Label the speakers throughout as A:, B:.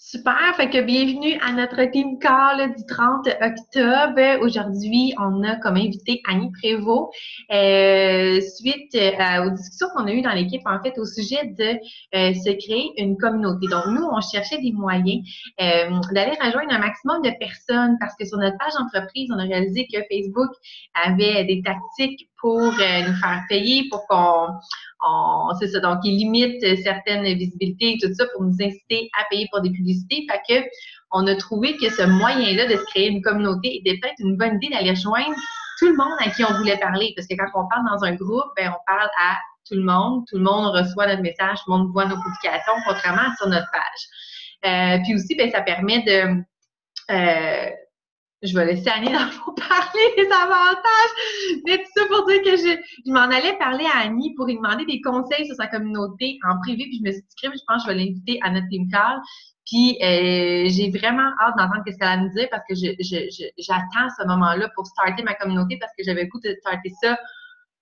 A: Super, fait que bienvenue à notre team call du 30 octobre. Aujourd'hui, on a comme invité Annie Prévost, suite aux discussions qu'on a eues dans l'équipe, en fait, au sujet de se créer une communauté. Donc, nous, on cherchait des moyens d'aller rejoindre un maximum de personnes parce que sur notre page entreprise, on a réalisé que Facebook avait des tactiques pour nous faire payer, pour c'est ça, donc il limite certaines visibilités et tout ça pour nous inciter à payer pour des publicités. Fait que on a trouvé que ce moyen-là de se créer une communauté était peut-être une bonne idée d'aller rejoindre tout le monde à qui on voulait parler. Parce que quand on parle dans un groupe, ben, on parle à tout le monde reçoit notre message, tout le monde voit nos publications, contrairement à sur notre page. Puis aussi, ben, ça permet de je vais laisser Annie dans le fond parler des avantages. Mais tout ça pour dire que je m'en allais parler à Annie pour lui demander des conseils sur sa communauté en privé. Puis je me suis dit, je pense que je vais l'inviter à notre team call. Puis j'ai vraiment hâte d'entendre ce qu'elle a à nous dire parce que j'attends ce moment-là pour starter ma communauté parce que j'avais le goût de starter ça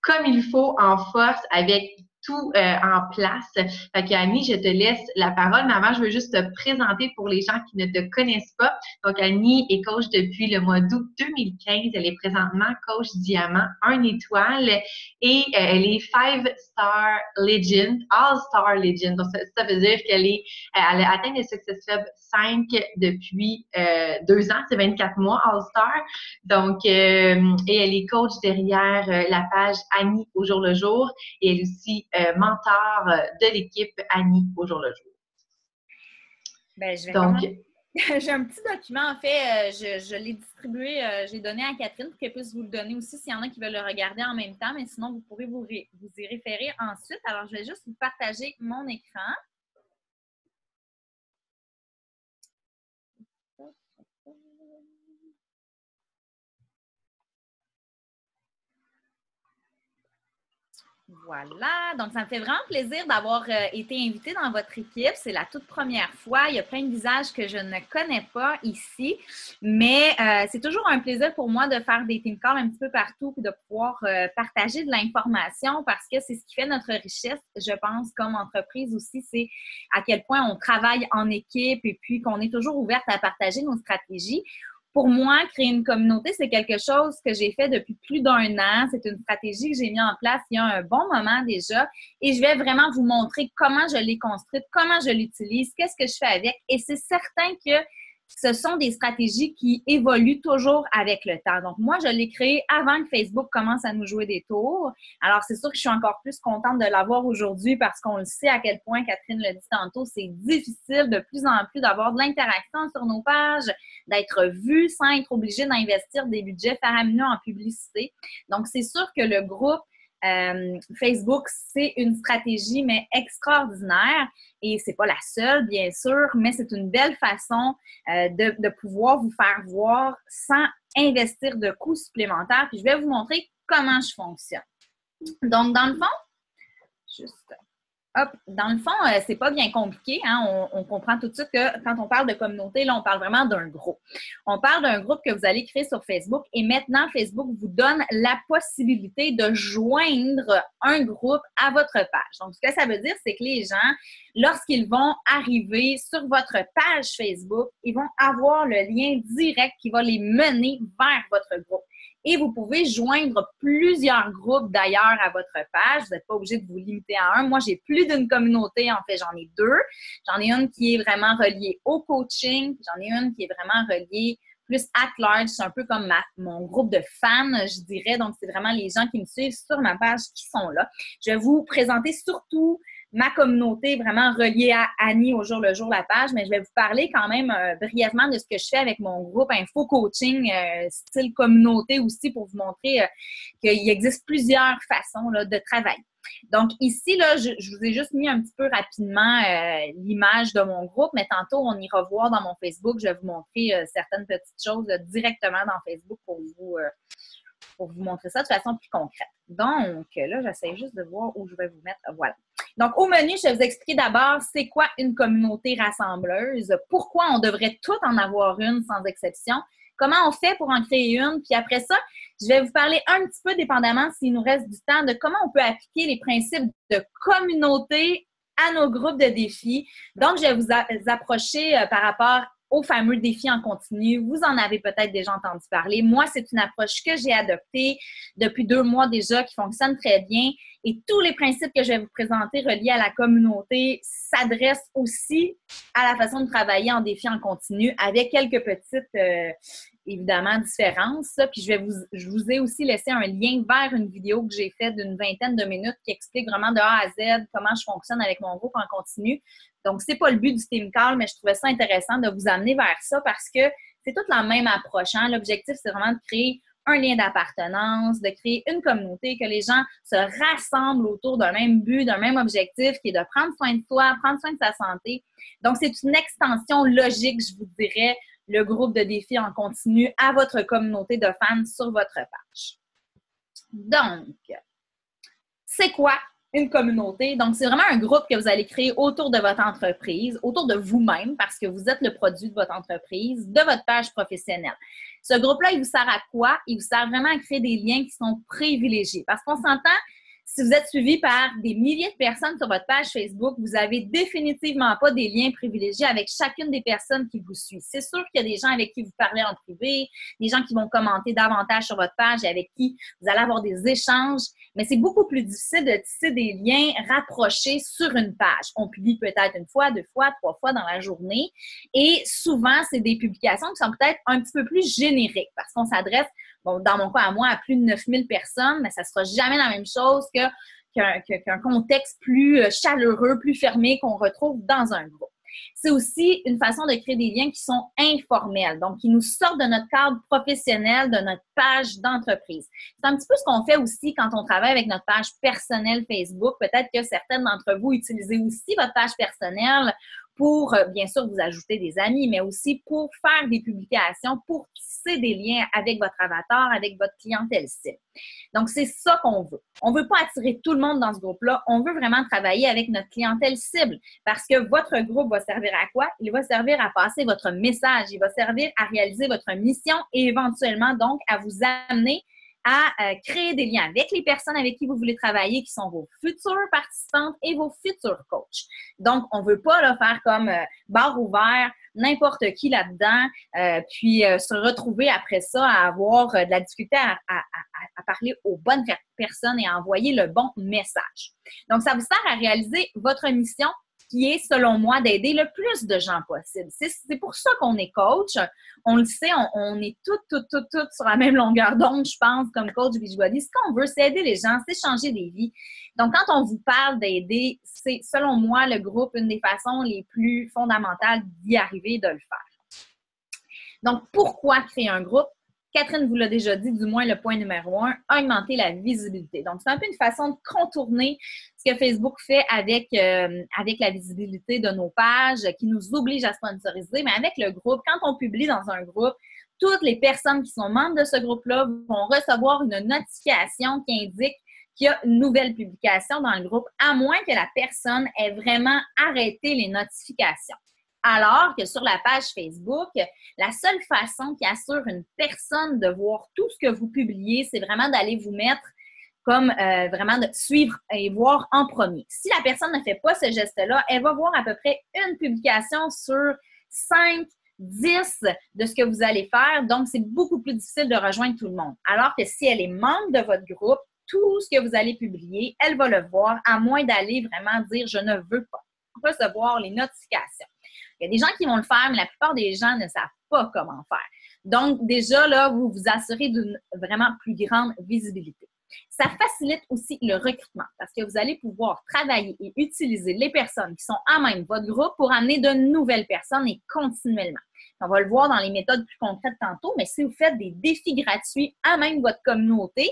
A: comme il faut, en force, avec tout en place. Fait qu'Annie, je te laisse la parole, mais avant, je veux juste te présenter pour les gens qui ne te connaissent pas. Donc, Annie est coach depuis le mois d'août 2015. Elle est présentement coach diamant 1 étoile et elle est 5-star legend, all-star legend. Donc, ça veut dire elle a atteint le Success Club 5 depuis 2 ans, c'est 24 mois, all-star. Donc, et elle est coach derrière la page Annie au jour le jour et elle est aussi mentor de l'équipe Annie au jour le jour.
B: Bien, je vais commencer. J'ai un petit document, en fait, je l'ai distribué, j'ai donné à Catherine pour qu'elle puisse vous le donner aussi s'il y en a qui veulent le regarder en même temps, mais sinon, vous pourrez vous y référer ensuite. Alors, je vais juste vous partager mon écran. Voilà, donc ça me fait vraiment plaisir d'avoir été invitée dans votre équipe. C'est la toute première fois. Il y a plein de visages que je ne connais pas ici, mais c'est toujours un plaisir pour moi de faire des team calls un petit peu partout et de pouvoir partager de l'information parce que c'est ce qui fait notre richesse, je pense, comme entreprise aussi, c'est à quel point on travaille en équipe et puis qu'on est toujours ouverte à partager nos stratégies. Pour moi, créer une communauté, c'est quelque chose que j'ai fait depuis plus d'1 an. C'est une stratégie que j'ai mis en place il y a un bon moment déjà. Et je vais vraiment vous montrer comment je l'ai construite, comment je l'utilise, qu'est-ce que je fais avec. Et c'est certain que ce sont des stratégies qui évoluent toujours avec le temps. Donc, moi, je l'ai créé avant que Facebook commence à nous jouer des tours. Alors, c'est sûr que je suis encore plus contente de l'avoir aujourd'hui parce qu'on le sait à quel point, Catherine l'a dit tantôt, c'est difficile de plus en plus d'avoir de l'interaction sur nos pages, d'être vu sans être obligé d'investir des budgets faramineux en publicité. Donc, c'est sûr que le groupe Facebook, c'est une stratégie, mais extraordinaire. Et c'est pas la seule, bien sûr, mais c'est une belle façon de pouvoir vous faire voir sans investir de coûts supplémentaires. Puis je vais vous montrer comment je fonctionne. Donc, dans le fond, juste... Hop, dans le fond, c'est pas bien compliqué. Hein? On comprend tout de suite que quand on parle de communauté, là, on parle vraiment d'un groupe. On parle d'un groupe que vous allez créer sur Facebook et maintenant, Facebook vous donne la possibilité de joindre un groupe à votre page. Donc, ce que ça veut dire, c'est que les gens, lorsqu'ils vont arriver sur votre page Facebook, ils vont avoir le lien direct qui va les mener vers votre groupe. Et vous pouvez joindre plusieurs groupes d'ailleurs à votre page. Vous n'êtes pas obligé de vous limiter à un. Moi, j'ai plus d'une communauté. En fait, j'en ai 2. J'en ai une qui est vraiment reliée au coaching. J'en ai une qui est vraiment reliée plus at large. C'est un peu comme mon groupe de fans, je dirais. Donc, c'est vraiment les gens qui me suivent sur ma page qui sont là. Je vais vous présenter surtout ma communauté vraiment reliée à Annie au jour le jour, la page, mais je vais vous parler quand même brièvement de ce que je fais avec mon groupe Info Coaching, style communauté aussi, pour vous montrer qu'il existe plusieurs façons là, de travailler. Donc ici, là, je vous ai juste mis un petit peu rapidement l'image de mon groupe, mais tantôt, on ira voir dans mon Facebook. Je vais vous montrer certaines petites choses directement dans Facebook pour vous montrer ça de façon plus concrète. Donc, là, j'essaie juste de voir où je vais vous mettre. Voilà. Donc, au menu, je vais vous expliquer d'abord c'est quoi une communauté rassembleuse, pourquoi on devrait tout en avoir une sans exception, comment on fait pour en créer une, puis après ça, je vais vous parler un petit peu, dépendamment s'il nous reste du temps, de comment on peut appliquer les principes de communauté à nos groupes de défis. Donc, je vais vous approcher par rapport aux fameux défis en continu. Vous en avez peut-être déjà entendu parler. Moi, c'est une approche que j'ai adoptée depuis 2 mois déjà, qui fonctionne très bien. Et tous les principes que je vais vous présenter reliés à la communauté s'adressent aussi à la façon de travailler en défi en continu, avec quelques petites, évidemment, différences. Puis je vous ai aussi laissé un lien vers une vidéo que j'ai faite d'une 20aine de minutes qui explique vraiment de A à Z comment je fonctionne avec mon groupe en continu. Donc, c'est pas le but du Team Call, mais je trouvais ça intéressant de vous amener vers ça parce que c'est toute la même approche. Hein? L'objectif, c'est vraiment de créer un lien d'appartenance, de créer une communauté, que les gens se rassemblent autour d'un même but, d'un même objectif, qui est de prendre soin de soi, prendre soin de sa santé. Donc, c'est une extension logique, je vous dirais, le groupe de défis en continu à votre communauté de fans sur votre page. Donc, c'est quoi une communauté? Donc, c'est vraiment un groupe que vous allez créer autour de votre entreprise, autour de vous-même, parce que vous êtes le produit de votre entreprise, de votre page professionnelle. Ce groupe-là, il vous sert à quoi? Il vous sert vraiment à créer des liens qui sont privilégiés. Parce qu'on s'entend, si vous êtes suivi par des milliers de personnes sur votre page Facebook, vous n'avez définitivement pas des liens privilégiés avec chacune des personnes qui vous suivent. C'est sûr qu'il y a des gens avec qui vous parlez en privé, des gens qui vont commenter davantage sur votre page et avec qui vous allez avoir des échanges, mais c'est beaucoup plus difficile de tisser des liens rapprochés sur une page. On publie peut-être 1 fois, 2 fois, 3 fois dans la journée et souvent, c'est des publications qui sont peut-être un petit peu plus génériques parce qu'on s'adresse, bon, dans mon cas à moi, à plus de 9000 personnes, mais ça ne sera jamais la même chose qu'un contexte plus chaleureux, plus fermé qu'on retrouve dans un groupe. C'est aussi une façon de créer des liens qui sont informels, donc qui nous sortent de notre cadre professionnel, de notre page d'entreprise. C'est un petit peu ce qu'on fait aussi quand on travaille avec notre page personnelle Facebook. Peut-être que certaines d'entre vous utilisez aussi votre page personnelle pour, bien sûr, vous ajouter des amis, mais aussi pour faire des publications, pour tisser des liens avec votre avatar, avec votre clientèle cible. Donc, c'est ça qu'on veut. On ne veut pas attirer tout le monde dans ce groupe-là. On veut vraiment travailler avec notre clientèle cible parce que votre groupe va servir à quoi? Il va servir à passer votre message. Il va servir à réaliser votre mission et éventuellement, donc, à vous amener à créer des liens avec les personnes avec qui vous voulez travailler, qui sont vos futures participantes et vos futurs coachs. Donc, on ne veut pas là, faire comme bar ouvert, n'importe qui là-dedans, puis se retrouver après ça à avoir de la difficulté à parler aux bonnes personnes et à envoyer le bon message. Donc, ça vous sert à réaliser votre mission qui est, selon moi, d'aider le plus de gens possible. C'est pour ça qu'on est coach. On le sait, on est toutes sur la même longueur d'onde, je pense, comme coach Beachbody. Ce qu'on veut, c'est aider les gens, c'est changer des vies. Donc, quand on vous parle d'aider, c'est, selon moi, le groupe, une des façons les plus fondamentales d'y arriver, de le faire. Donc, pourquoi créer un groupe? Catherine vous l'a déjà dit, du moins le point numéro 1, augmenter la visibilité. Donc, c'est un peu une façon de contourner ce que Facebook fait avec la visibilité de nos pages, qui nous oblige à sponsoriser, mais avec le groupe, quand on publie dans un groupe, toutes les personnes qui sont membres de ce groupe-là vont recevoir une notification qui indique qu'il y a une nouvelle publication dans le groupe, à moins que la personne ait vraiment arrêté les notifications. Alors que sur la page Facebook, la seule façon qui assure une personne de voir tout ce que vous publiez, c'est vraiment d'aller vous mettre comme vraiment de suivre et voir en premier. Si la personne ne fait pas ce geste-là, elle va voir à peu près une publication sur 5, 10 de ce que vous allez faire. Donc, c'est beaucoup plus difficile de rejoindre tout le monde. Alors que si elle est membre de votre groupe, tout ce que vous allez publier, elle va le voir, à moins d'aller vraiment dire « je ne veux pas » recevoir les notifications. Il y a des gens qui vont le faire, mais la plupart des gens ne savent pas comment faire. Donc, déjà, là, vous vous assurez d'une vraiment plus grande visibilité. Ça facilite aussi le recrutement parce que vous allez pouvoir travailler et utiliser les personnes qui sont à même votre groupe pour amener de nouvelles personnes et continuellement. On va le voir dans les méthodes plus concrètes tantôt, mais si vous faites des défis gratuits à même votre communauté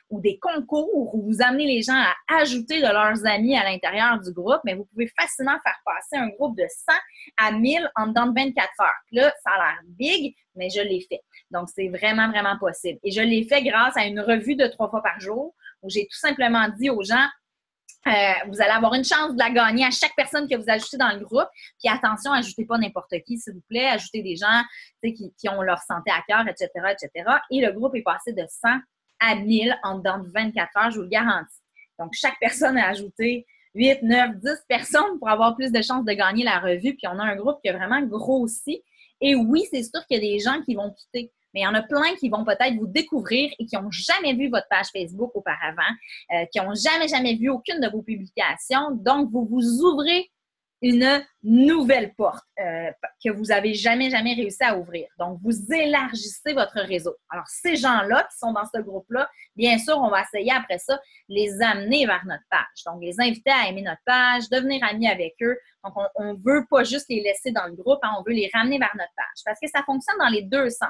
B: ou des concours où vous amenez les gens à ajouter de leurs amis à l'intérieur du groupe, mais vous pouvez facilement faire passer un groupe de 100 à 1000 en dedans de 24 heures. Puis là, ça a l'air big, mais je l'ai fait. Donc, c'est vraiment, vraiment possible. Et je l'ai fait grâce à une revue de 3 fois par jour où j'ai tout simplement dit aux gens, vous allez avoir une chance de la gagner à chaque personne que vous ajoutez dans le groupe. Puis attention, ajoutez pas n'importe qui, s'il vous plaît. Ajoutez des gens qui ont leur santé à cœur, etc., etc. Et le groupe est passé de 100 à 1000 en dedans de 24 heures, je vous le garantis. Donc, chaque personne a ajouté 8, 9, 10 personnes pour avoir plus de chances de gagner la revue. Puis on a un groupe qui a vraiment grossi. Et oui, c'est sûr qu'il y a des gens qui vont quitter. Mais il y en a plein qui vont peut-être vous découvrir et qui n'ont jamais vu votre page Facebook auparavant, qui n'ont jamais vu aucune de vos publications. Donc, vous vous ouvrez une nouvelle porte que vous n'avez jamais réussi à ouvrir. Donc, vous élargissez votre réseau. Alors, ces gens-là qui sont dans ce groupe-là, bien sûr, on va essayer après ça les amener vers notre page. Donc, les inviter à aimer notre page, devenir amis avec eux. Donc, on ne veut pas juste les laisser dans le groupe, hein, on veut les ramener vers notre page parce que ça fonctionne dans les deux sens.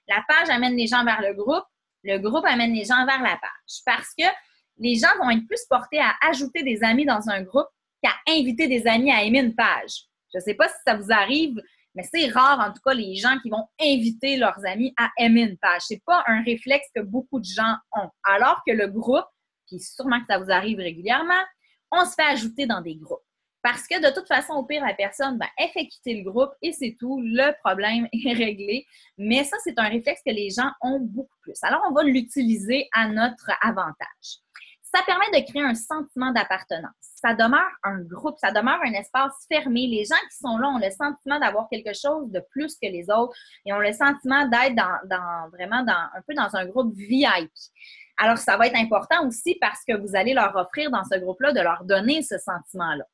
B: La page amène les gens vers le groupe amène les gens vers la page parce que les gens vont être plus portés à ajouter des amis dans un groupe qu'à inviter des amis à aimer une page. Je ne sais pas si ça vous arrive, mais c'est rare, en tout cas, les gens qui vont inviter leurs amis à aimer une page. Ce n'est pas un réflexe que beaucoup de gens ont. Alors que le groupe, puis sûrement que ça vous arrive régulièrement, on se fait ajouter dans des groupes. Parce que de toute façon, au pire, la personne, elle fait quitter le groupe et c'est tout. Le problème est réglé. Mais ça, c'est un réflexe que les gens ont beaucoup plus. Alors, on va l'utiliser à notre avantage. Ça permet de créer un sentiment d'appartenance. Ça demeure un groupe, ça demeure un espace fermé. Les gens qui sont là ont le sentiment d'avoir quelque chose de plus que les autres et ont le sentiment d'être un peu dans un groupe VIP. Alors, ça va être important aussi parce que vous allez leur offrir dans ce groupe-là de leur donner ce sentiment-là.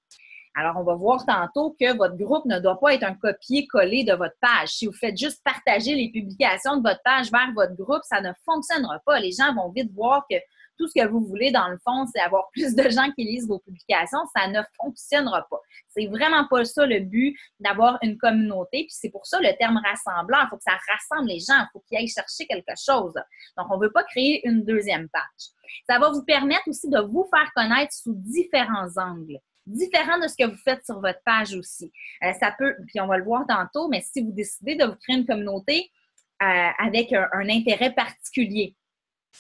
B: Alors, on va voir tantôt que votre groupe ne doit pas être un copier-coller de votre page. Si vous faites juste partager les publications de votre page vers votre groupe, ça ne fonctionnera pas. Les gens vont vite voir que tout ce que vous voulez, dans le fond, c'est avoir plus de gens qui lisent vos publications. Ça ne fonctionnera pas. C'est vraiment pas ça le but d'avoir une communauté. Puis c'est pour ça le terme rassembleur. Il faut que ça rassemble les gens. Il faut qu'ils aillent chercher quelque chose. Donc, on ne veut pas créer une deuxième page. Ça va vous permettre aussi de vous faire connaître sous différents angles. Différent de ce que vous faites sur votre page aussi. Ça peut, puis on va le voir tantôt, mais si vous décidez de vous créer une communauté avec un intérêt particulier.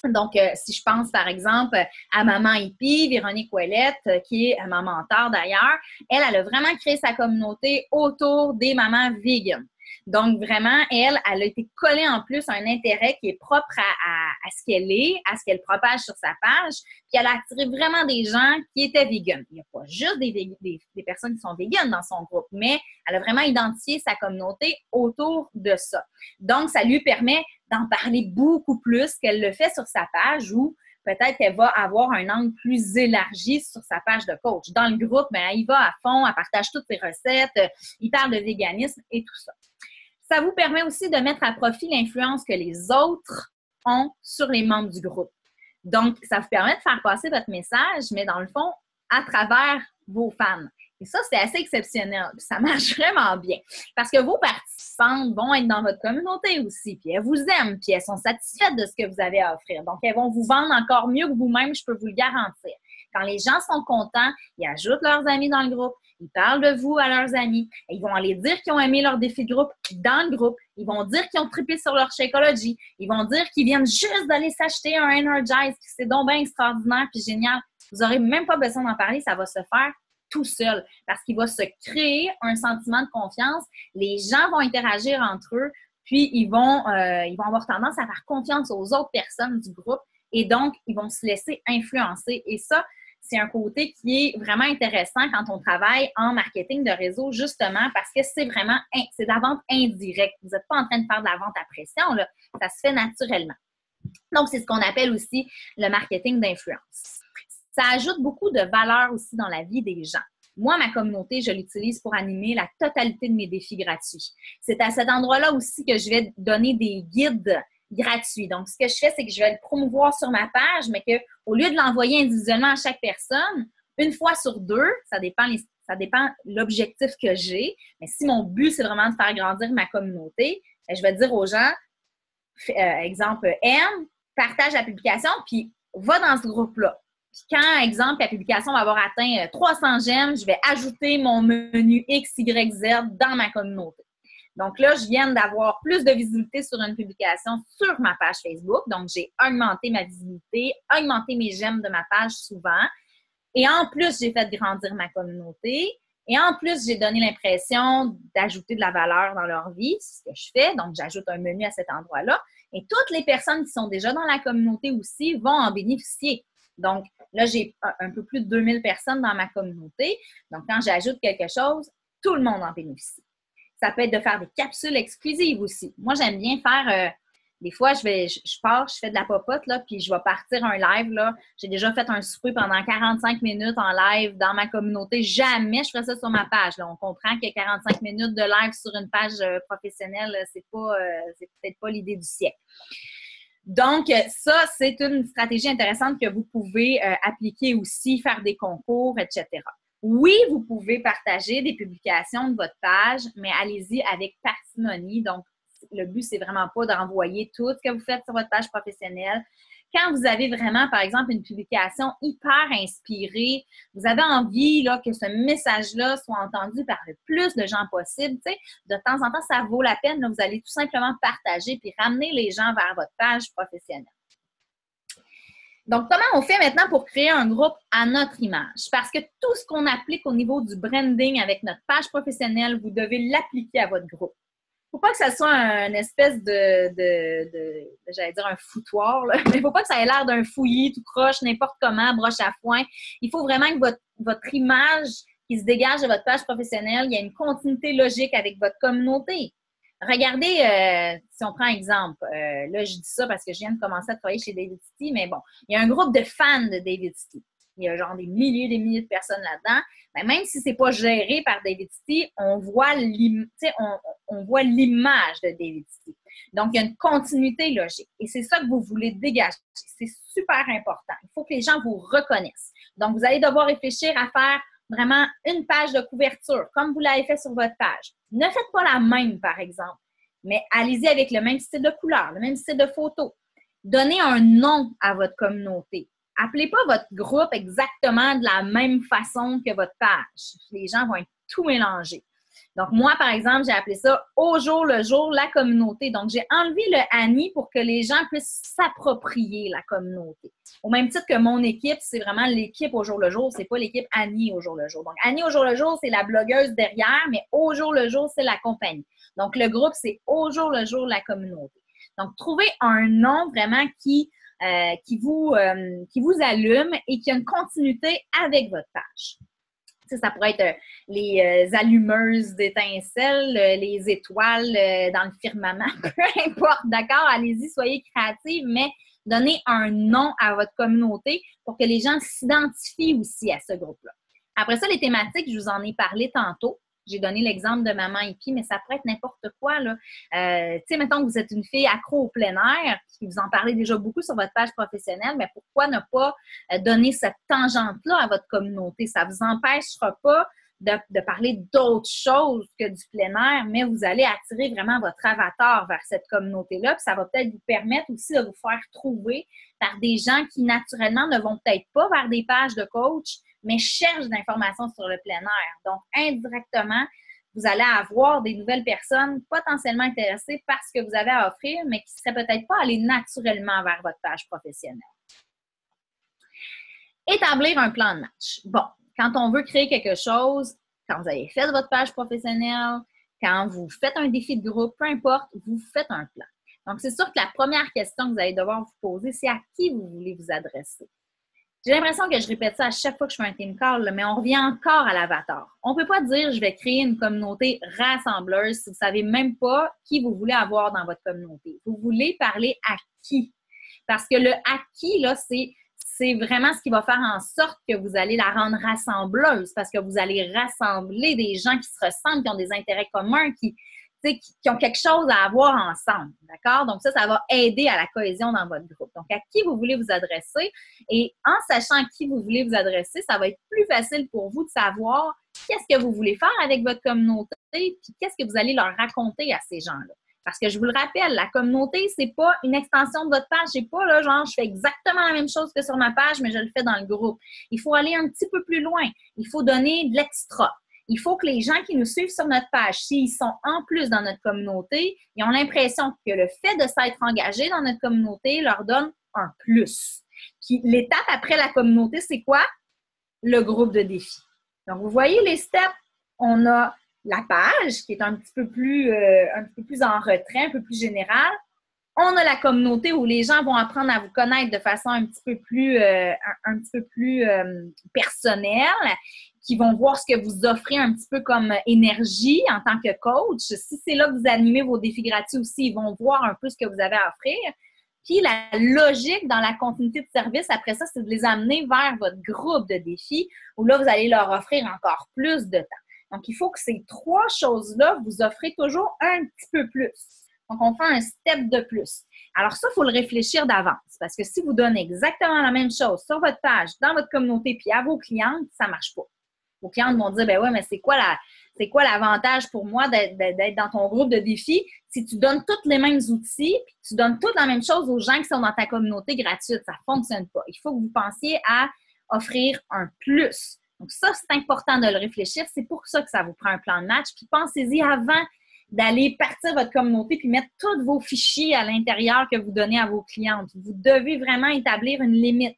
B: Donc, si je pense par exemple à Maman Hippie, Véronique Ouellette, qui est ma mentor d'ailleurs, elle a vraiment créé sa communauté autour des mamans véganes. Donc, vraiment, elle a été collée en plus à un intérêt qui est propre à ce qu'elle est, à ce qu'elle propage sur sa page. Puis, elle a attiré vraiment des gens qui étaient véganes. Il n'y a pas juste des personnes qui sont véganes dans son groupe, mais elle a vraiment identifié sa communauté autour de ça. Donc, ça lui permet d'en parler beaucoup plus qu'elle le fait sur sa page ou peut-être qu'elle va avoir un angle plus élargi sur sa page de coach. Dans le groupe, elle y va à fond, elle partage toutes ses recettes, il parle de véganisme et tout ça. Ça vous permet aussi de mettre à profit l'influence que les autres ont sur les membres du groupe. Donc, ça vous permet de faire passer votre message, mais dans le fond, à travers vos fans. Et ça, c'est assez exceptionnel. Ça marche vraiment bien. Parce que vos participantes vont être dans votre communauté aussi, puis elles vous aiment, puis elles sont satisfaites de ce que vous avez à offrir. Donc, elles vont vous vendre encore mieux que vous-même, je peux vous le garantir. Quand les gens sont contents, ils ajoutent leurs amis dans le groupe, ils parlent de vous à leurs amis, ils vont aller dire qu'ils ont aimé leur défi de groupe dans le groupe, ils vont dire qu'ils ont trippé sur leur Shakeology, ils vont dire qu'ils viennent juste d'aller s'acheter un Energize, puis c'est donc bien extraordinaire, puis génial. Vous n'aurez même pas besoin d'en parler, ça va se faire tout seul parce qu'il va se créer un sentiment de confiance. Les gens vont interagir entre eux, puis ils vont avoir tendance à faire confiance aux autres personnes du groupe et donc, ils vont se laisser influencer. Et ça, c'est un côté qui est vraiment intéressant quand on travaille en marketing de réseau, justement parce que c'est de la vente indirecte. Vous n'êtes pas en train de faire de la vente à pression, là. Ça se fait naturellement. Donc, c'est ce qu'on appelle aussi le marketing d'influence. Ça ajoute beaucoup de valeur aussi dans la vie des gens. Moi, ma communauté, je l'utilise pour animer la totalité de mes défis gratuits. C'est à cet endroit-là aussi que je vais donner des guides gratuits. Donc, ce que je fais, c'est que je vais le promouvoir sur ma page, mais qu'au lieu de l'envoyer individuellement à chaque personne, une fois sur deux, ça dépend l'objectif que j'ai. Mais si mon but, c'est vraiment de faire grandir ma communauté, je vais dire aux gens, exemple, aime, partage la publication, puis va dans ce groupe-là. Puis quand, exemple, la publication va avoir atteint 300 j'aime, je vais ajouter mon menu XYZ dans ma communauté. Donc là, je viens d'avoir plus de visibilité sur une publication sur ma page Facebook. Donc, j'ai augmenté ma visibilité, augmenté mes j'aime de ma page souvent. Et en plus, j'ai fait grandir ma communauté. Et en plus, j'ai donné l'impression d'ajouter de la valeur dans leur vie. C'est ce que je fais. Donc, j'ajoute un menu à cet endroit-là. Et toutes les personnes qui sont déjà dans la communauté aussi vont en bénéficier. Donc, là, j'ai un peu plus de 2000 personnes dans ma communauté. Donc, quand j'ajoute quelque chose, tout le monde en bénéficie. Ça peut être de faire des capsules exclusives aussi. Moi, j'aime bien faire, des fois, je fais de la popote, là, puis je vais partir un live, là. J'ai déjà fait un souper pendant 45 minutes en live dans ma communauté. Jamais je ferais ça sur ma page, là. On comprend que 45 minutes de live sur une page professionnelle, c'est peut-être pas l'idée du siècle. Donc, ça, c'est une stratégie intéressante que vous pouvez appliquer aussi, faire des concours, etc. Oui, vous pouvez partager des publications de votre page, mais allez-y avec parcimonie. Donc, le but, c'est vraiment pas d'envoyer tout ce que vous faites sur votre page professionnelle. Quand vous avez vraiment, par exemple, une publication hyper inspirée, vous avez envie là, que ce message-là soit entendu par le plus de gens possible, tu sais, de temps en temps, ça vaut la peine. Là, vous allez tout simplement partager puis ramener les gens vers votre page professionnelle. Donc, comment on fait maintenant pour créer un groupe à notre image? Parce que tout ce qu'on applique au niveau du branding avec notre page professionnelle, vous devez l'appliquer à votre groupe. Il ne faut pas que ça soit une espèce j'allais dire un foutoir, là. Mais il ne faut pas que ça ait l'air d'un fouillis, tout croche, n'importe comment, broche à foin. Il faut vraiment que votre image qui se dégage de votre page professionnelle, il y a une continuité logique avec votre communauté. Regardez, si on prend un exemple, là, je dis ça parce que je viens de commencer à travailler chez David City, mais bon, il y a un groupe de fans de David City. Il y a genre des milliers de personnes là-dedans. Mais même si ce n'est pas géré par David City, on voit l'image de David City. Donc, il y a une continuité logique. Et c'est ça que vous voulez dégager. C'est super important. Il faut que les gens vous reconnaissent. Donc, vous allez devoir réfléchir à faire vraiment une page de couverture, comme vous l'avez fait sur votre page. Ne faites pas la même, par exemple, mais allez-y avec le même style de couleur, le même style de photo. Donnez un nom à votre communauté. Appelez pas votre groupe exactement de la même façon que votre page. Les gens vont être tout mélangés. Donc, moi, par exemple, j'ai appelé ça « Au jour le jour, la communauté ». Donc, j'ai enlevé le « Annie » pour que les gens puissent s'approprier la communauté. Au même titre que mon équipe, c'est vraiment l'équipe au jour le jour, c'est pas l'équipe Annie au jour le jour. Donc, Annie au jour le jour, c'est la blogueuse derrière, mais au jour le jour, c'est la compagnie. Donc, le groupe, c'est au jour le jour, la communauté. Donc, trouvez un nom vraiment qui vous allume et qui a une continuité avec votre page. Ça pourrait être les allumeuses d'étincelles, les étoiles dans le firmament, peu importe, d'accord? Allez-y, soyez créatifs, mais donnez un nom à votre communauté pour que les gens s'identifient aussi à ce groupe-là. Après ça, les thématiques, je vous en ai parlé tantôt. J'ai donné l'exemple de Maman Hippie, mais ça pourrait être n'importe quoi, là. Tu sais, mettons que vous êtes une fille accro au plein air, puis vous en parlez déjà beaucoup sur votre page professionnelle, mais pourquoi ne pas donner cette tangente-là à votre communauté? Ça ne vous empêchera pas de parler d'autres choses que du plein air, mais vous allez attirer vraiment votre avatar vers cette communauté-là, puis ça va peut-être vous permettre aussi de vous faire trouver par des gens qui, naturellement, ne vont peut-être pas vers des pages de coach, mais cherchent de l'information sur le plein air. Donc, indirectement, vous allez avoir des nouvelles personnes potentiellement intéressées par ce que vous avez à offrir, mais qui ne seraient peut-être pas allées naturellement vers votre page professionnelle. Établir un plan de match. Bon, quand on veut créer quelque chose, quand vous avez fait votre page professionnelle, quand vous faites un défi de groupe, peu importe, vous faites un plan. Donc, c'est sûr que la première question que vous allez devoir vous poser, c'est à qui vous voulez vous adresser. J'ai l'impression que je répète ça à chaque fois que je fais un team call, mais on revient encore à l'avatar. On ne peut pas dire « je vais créer une communauté rassembleuse » si vous ne savez même pas qui vous voulez avoir dans votre communauté. Vous voulez parler à qui? Parce que le « à qui », là, c'est vraiment ce qui va faire en sorte que vous allez la rendre rassembleuse parce que vous allez rassembler des gens qui se ressemblent, qui ont des intérêts communs, qui ont quelque chose à avoir ensemble, d'accord? Donc ça va aider à la cohésion dans votre groupe. Donc, à qui vous voulez vous adresser? Et en sachant à qui vous voulez vous adresser, ça va être plus facile pour vous de savoir qu'est-ce que vous voulez faire avec votre communauté puis qu'est-ce que vous allez leur raconter à ces gens-là. Parce que je vous le rappelle, la communauté, c'est pas une extension de votre page. C'est pas là, genre, je fais exactement la même chose que sur ma page, mais je le fais dans le groupe. Il faut aller un petit peu plus loin. Il faut donner de l'extra. Il faut que les gens qui nous suivent sur notre page, s'ils sont en plus dans notre communauté, ils ont l'impression que le fait de s'être engagés dans notre communauté leur donne un plus. Puis l'étape après la communauté, c'est quoi? Le groupe de défi. Donc, vous voyez les steps? On a la page qui est un petit peu plus en retrait, un peu plus générale. On a la communauté où les gens vont apprendre à vous connaître de façon un petit peu plus personnelle, qui vont voir ce que vous offrez un petit peu comme énergie en tant que coach. Si c'est là que vous animez vos défis gratuits aussi, ils vont voir un peu ce que vous avez à offrir. Puis la logique dans la continuité de service, après ça, c'est de les amener vers votre groupe de défis où là, vous allez leur offrir encore plus de temps. Donc, il faut que ces 3 choses-là, vous offrez toujours un petit peu plus. Donc, on fait un step de plus. Alors ça, il faut le réfléchir d'avance parce que si vous donnez exactement la même chose sur votre page, dans votre communauté, puis à vos clientes, ça ne marche pas. Vos clientes vont dire, ben ouais, mais c'est quoi l'avantage pour moi d'être dans ton groupe de défis si tu donnes tous les mêmes outils, puis tu donnes toute la même chose aux gens qui sont dans ta communauté gratuite. Ça ne fonctionne pas. Il faut que vous pensiez à offrir un plus. Donc ça, c'est important de le réfléchir. C'est pour ça que ça vous prend un plan de match. Puis pensez-y avant d'aller partir votre communauté puis mettre tous vos fichiers à l'intérieur que vous donnez à vos clientes. Vous devez vraiment établir une limite.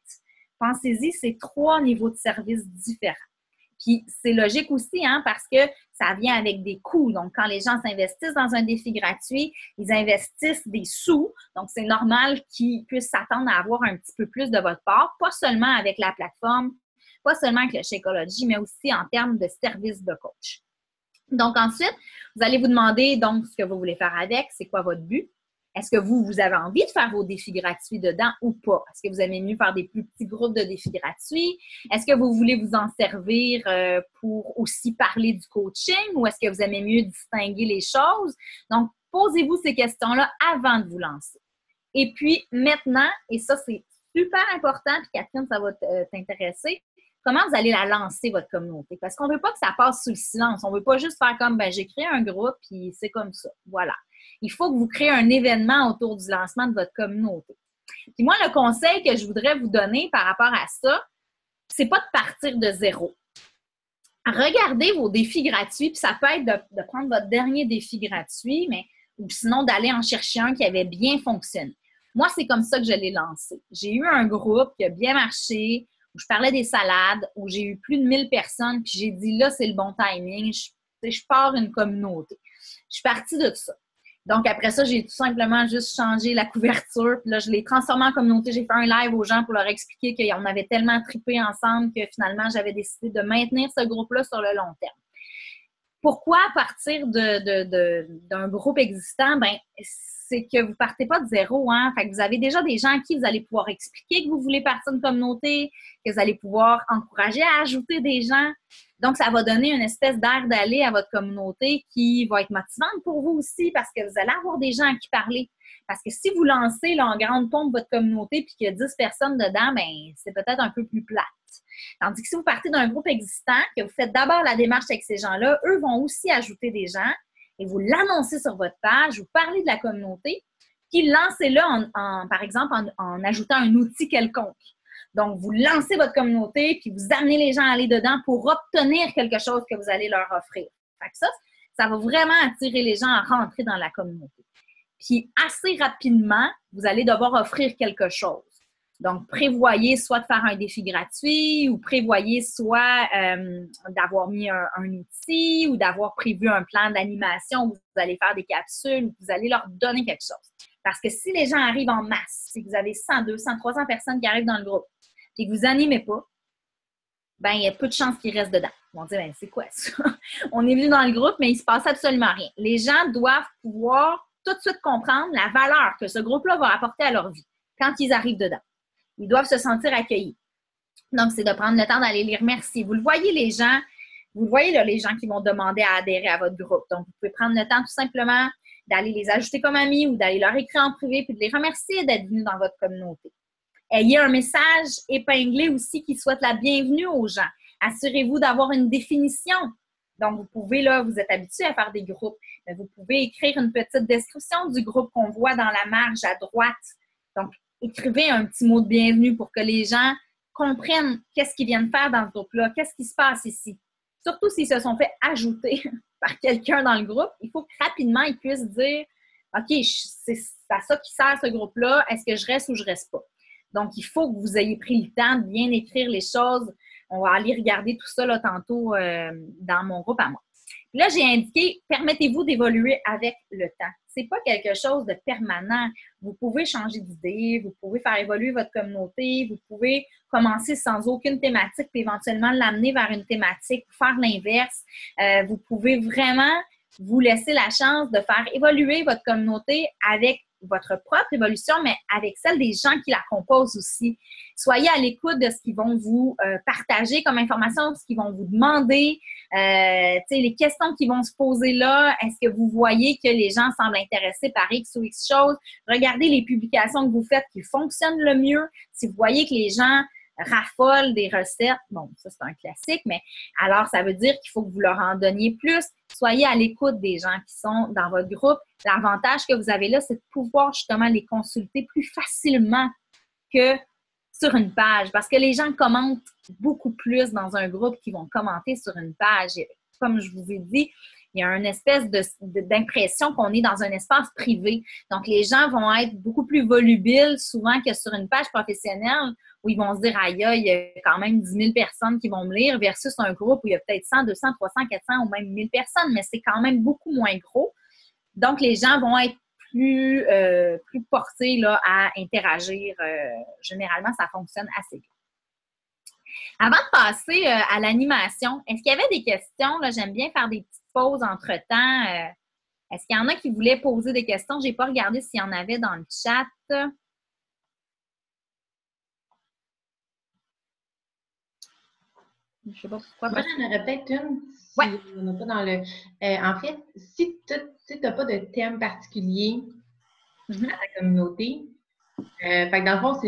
B: Pensez-y, c'est 3 niveaux de service différents. Puis c'est logique aussi, hein, parce que ça vient avec des coûts. Donc, quand les gens s'investissent dans un défi gratuit, ils investissent des sous. Donc, c'est normal qu'ils puissent s'attendre à avoir un petit peu plus de votre part, pas seulement avec la plateforme, pas seulement avec le Shakeology, mais aussi en termes de service de coach. Donc, ensuite, vous allez vous demander donc ce que vous voulez faire avec, c'est quoi votre but? Est-ce que vous avez envie de faire vos défis gratuits dedans ou pas? Est-ce que vous aimez mieux faire des plus petits groupes de défis gratuits? Est-ce que vous voulez vous en servir pour aussi parler du coaching ou est-ce que vous aimez mieux distinguer les choses? Donc, posez-vous ces questions-là avant de vous lancer. Et puis, maintenant, et ça, c'est super important, puis Catherine, ça va t'intéresser, comment vous allez la lancer, votre communauté? Parce qu'on ne veut pas que ça passe sous le silence. On ne veut pas juste faire comme, j'ai créé un groupe, puis c'est comme ça. Voilà. Il faut que vous créez un événement autour du lancement de votre communauté. Puis moi, le conseil que je voudrais vous donner par rapport à ça, c'est pas de partir de zéro. Regardez vos défis gratuits, puis ça peut être de prendre votre dernier défi gratuit, ou sinon d'aller en chercher un qui avait bien fonctionné. Moi, c'est comme ça que je l'ai lancé. J'ai eu un groupe qui a bien marché, où je parlais des salades, où j'ai eu plus de 1000 personnes, puis j'ai dit, là, c'est le bon timing, je pars une communauté. Je suis partie de ça. Donc, après ça, j'ai tout simplement juste changé la couverture, puis là, je l'ai transformée en communauté. J'ai fait un live aux gens pour leur expliquer qu'on avait tellement trippé ensemble que finalement, j'avais décidé de maintenir ce groupe-là sur le long terme. Pourquoi partir d'un groupe existant? Ben, c'est que vous ne partez pas de zéro, hein? Fait que vous avez déjà des gens à qui vous allez pouvoir expliquer que vous voulez partir d'une communauté, que vous allez pouvoir encourager à ajouter des gens. Donc, ça va donner une espèce d'air d'aller à votre communauté qui va être motivante pour vous aussi parce que vous allez avoir des gens à qui parler. Parce que si vous lancez là, en grande pompe votre communauté puis qu'il y a 10 personnes dedans, ben c'est peut-être un peu plus plate. Tandis que si vous partez d'un groupe existant, que vous faites d'abord la démarche avec ces gens-là, eux vont aussi ajouter des gens et vous l'annoncez sur votre page, vous parlez de la communauté, puis lancez-le par exemple en ajoutant un outil quelconque. Donc, vous lancez votre communauté, puis vous amenez les gens à aller dedans pour obtenir quelque chose que vous allez leur offrir. Fait que ça va vraiment attirer les gens à rentrer dans la communauté. Puis, assez rapidement, vous allez devoir offrir quelque chose. Donc, prévoyez soit de faire un défi gratuit ou prévoyez soit d'avoir mis un outil ou d'avoir prévu un plan d'animation où vous allez faire des capsules, où vous allez leur donner quelque chose. Parce que si les gens arrivent en masse, si vous avez 100, 200, 300 personnes qui arrivent dans le groupe et que vous n'animez pas, ben il y a peu de chances qu'ils restent dedans. Ils vont dire, ben c'est quoi ça? On est venu dans le groupe, mais il ne se passe absolument rien. Les gens doivent pouvoir tout de suite comprendre la valeur que ce groupe-là va apporter à leur vie quand ils arrivent dedans. Ils doivent se sentir accueillis. Donc, c'est de prendre le temps d'aller les remercier. Vous le voyez, les gens là, les gens qui vont demander à adhérer à votre groupe. Donc, vous pouvez prendre le temps tout simplement d'aller les ajouter comme amis ou d'aller leur écrire en privé puis de les remercier d'être venus dans votre communauté. Ayez un message épinglé aussi qui souhaite la bienvenue aux gens. Assurez-vous d'avoir une définition. Donc, vous pouvez, là, vous êtes habitué à faire des groupes, mais vous pouvez écrire une petite description du groupe qu'on voit dans la marge à droite. Donc, écrivez un petit mot de bienvenue pour que les gens comprennent qu'est-ce qu'ils viennent faire dans ce groupe-là, qu'est-ce qui se passe ici. Surtout s'ils se sont fait ajouter par quelqu'un dans le groupe, il faut que rapidement ils puissent dire « OK, c'est à ça qui sert ce groupe-là, est-ce que je reste ou je reste pas? » Donc, il faut que vous ayez pris le temps de bien écrire les choses. On va aller regarder tout ça là, tantôt dans mon groupe à moi. Là, j'ai indiqué, permettez-vous d'évoluer avec le temps. C'est pas quelque chose de permanent. Vous pouvez changer d'idée, vous pouvez faire évoluer votre communauté, vous pouvez commencer sans aucune thématique, puis éventuellement l'amener vers une thématique, faire l'inverse. Vous pouvez vraiment vous laisser la chance de faire évoluer votre communauté avec votre propre évolution, mais avec celle des gens qui la composent aussi. Soyez à l'écoute de ce qu'ils vont vous partager comme information, ce qu'ils vont vous demander, les questions qui vont se poser là. Est-ce que vous voyez que les gens semblent intéressés par X ou X choses? Regardez les publications que vous faites qui fonctionnent le mieux. Si vous voyez que les gens raffolent des recettes, bon, ça c'est un classique, mais alors ça veut dire qu'il faut que vous leur en donniez plus. Soyez à l'écoute des gens qui sont dans votre groupe. L'avantage que vous avez là, c'est de pouvoir justement les consulter plus facilement que sur une page, parce que les gens commentent beaucoup plus dans un groupe qu'ils vont commenter sur une page. Comme je vous ai dit, il y a une espèce d'impression qu'on est dans un espace privé. Donc, les gens vont être beaucoup plus volubiles souvent que sur une page professionnelle où ils vont se dire « Aïe, il y a quand même 10 000 personnes qui vont me lire » versus un groupe où il y a peut-être 100, 200, 300, 400 ou même 1000 personnes, mais c'est quand même beaucoup moins gros. Donc, les gens vont être plus portés là, à interagir. Généralement, ça fonctionne assez bien. Avant de passer à l'animation, est-ce qu'il y avait des questions? Là, j'aime bien faire des petites pauses entre-temps. Est-ce qu'il y en a qui voulaient poser des questions? Je n'ai pas regardé s'il y en avait dans le chat. Je ne sais pas pourquoi.
A: Moi, j'en aurais peut-être une. Si
B: ouais.
A: On n'a pas dans le. En fait, si tu n'as pas de thème particulier à ta communauté, fait que dans le fond,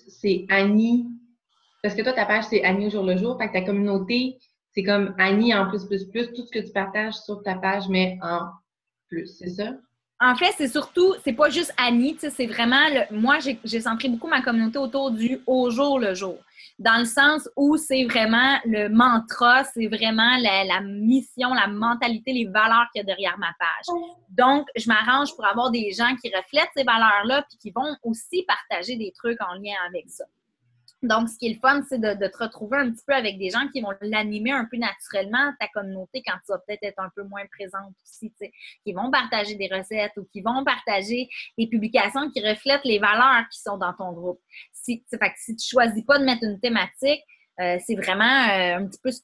A: c'est Annie. Parce que toi, ta page, c'est Annie au jour le jour. Fait que ta communauté, c'est comme Annie en plus. Tout ce que tu partages sur ta page, mais en plus. C'est ça?
B: En fait, c'est surtout, c'est pas juste Annie, c'est vraiment, moi, j'ai centré beaucoup ma communauté autour du au jour le jour. Dans le sens où c'est vraiment le mantra, c'est vraiment la mission, la mentalité, les valeurs qu'il y a derrière ma page. Donc, je m'arrange pour avoir des gens qui reflètent ces valeurs-là puis qui vont aussi partager des trucs en lien avec ça. Donc, ce qui est le fun, c'est de te retrouver un petit peu avec des gens qui vont l'animer un peu naturellement, ta communauté, quand tu vas peut-être être un peu moins présente aussi, qui vont partager des recettes ou qui vont partager des publications qui reflètent les valeurs qui sont dans ton groupe. Fait que si tu ne choisis pas de mettre une thématique, c'est vraiment un petit peu ce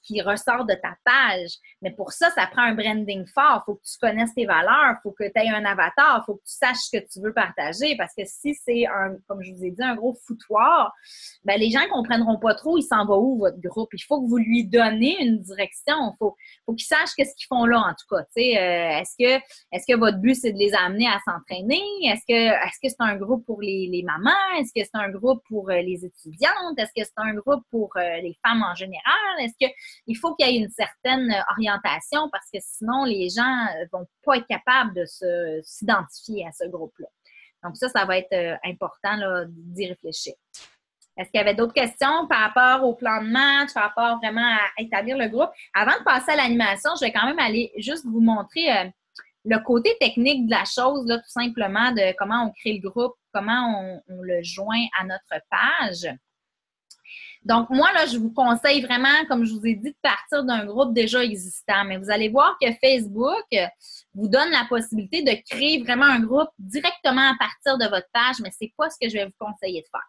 B: qui ressort de ta page. Mais pour ça, ça prend un branding fort. Il faut que tu connaisses tes valeurs, il faut que tu aies un avatar, il faut que tu saches ce que tu veux partager. Parce que si c'est, comme je vous ai dit, un gros foutoir, ben, les gens ne comprendront pas trop, il s'en va où votre groupe. Il faut que vous lui donnez une direction. Il faut qu'ils sachent qu'est-ce qu'ils font là, en tout cas. Est-ce que votre but, c'est de les amener à s'entraîner? Est-ce que c'est un groupe pour les mamans? Est-ce que c'est un groupe pour les étudiantes? Est-ce que c'est un groupe pour les femmes en général? Est-ce qu'il faut qu'il y ait une certaine orientation parce que sinon, les gens ne vont pas être capables de s'identifier à ce groupe-là. Donc ça va être important là, d'y réfléchir. Est-ce qu'il y avait d'autres questions par rapport au plan de match, par rapport vraiment à établir le groupe? Avant de passer à l'animation, je vais quand même aller juste vous montrer le côté technique de la chose, là, tout simplement, de comment on crée le groupe, comment on le joint à notre page. Donc, moi, là, je vous conseille vraiment, comme je vous ai dit, de partir d'un groupe déjà existant. Mais vous allez voir que Facebook vous donne la possibilité de créer vraiment un groupe directement à partir de votre page, mais ce n'est pas ce que je vais vous conseiller de faire.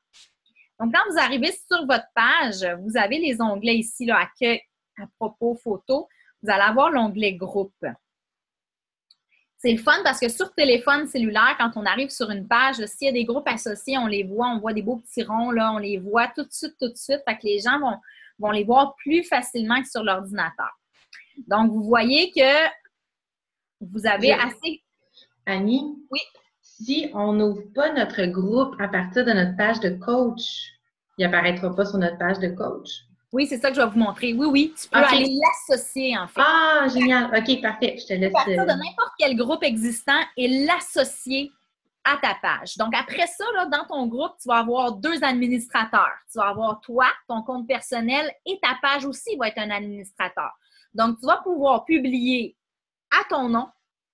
B: Donc, quand vous arrivez sur votre page, vous avez les onglets ici, là, accueil, à propos, photos. Vous allez avoir l'onglet groupe. C'est le fun parce que sur téléphone cellulaire, quand on arrive sur une page, s'il y a des groupes associés, on les voit, on voit des beaux petits ronds, là, on les voit tout de suite. Fait que les gens vont les voir plus facilement que sur l'ordinateur. Donc, vous voyez que vous avez assez...
A: Annie?
B: Oui.
A: Si on n'ouvre pas notre groupe à partir de notre page de coach, il n'apparaîtra pas sur notre page de coach.
B: Oui, c'est ça que je vais vous montrer. Oui, tu peux aller l'associer, en fait.
A: Ah, génial. OK, parfait. Je te laisse.
B: Partir de n'importe quel groupe existant et l'associer à ta page. Donc, après ça, là, dans ton groupe, tu vas avoir 2 administrateurs. Tu vas avoir toi, ton compte personnel et ta page aussi va être un administrateur. Donc, tu vas pouvoir publier à ton nom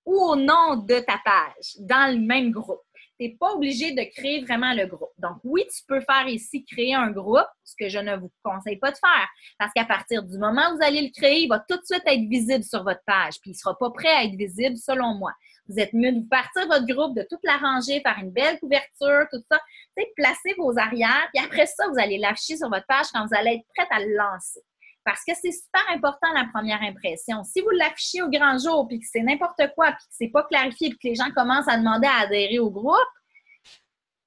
B: ou au nom de ta page dans le même groupe. tu n'es pas obligé de créer vraiment le groupe. Donc, oui, tu peux faire ici créer un groupe, ce que je ne vous conseille pas de faire. Parce qu'à partir du moment où vous allez le créer, il va tout de suite être visible sur votre page. Puis, il ne sera pas prêt à être visible selon moi. Vous êtes mieux de vous partir votre groupe, de tout l'arranger, faire une belle couverture, tout ça. Tu sais, placez vos arrières. Puis après ça, vous allez l'afficher sur votre page quand vous allez être prête à le lancer. Parce que c'est super important la première impression. Si vous l'affichez au grand jour, puis que c'est n'importe quoi, puis que c'est pas clarifié, puis que les gens commencent à demander à adhérer au groupe,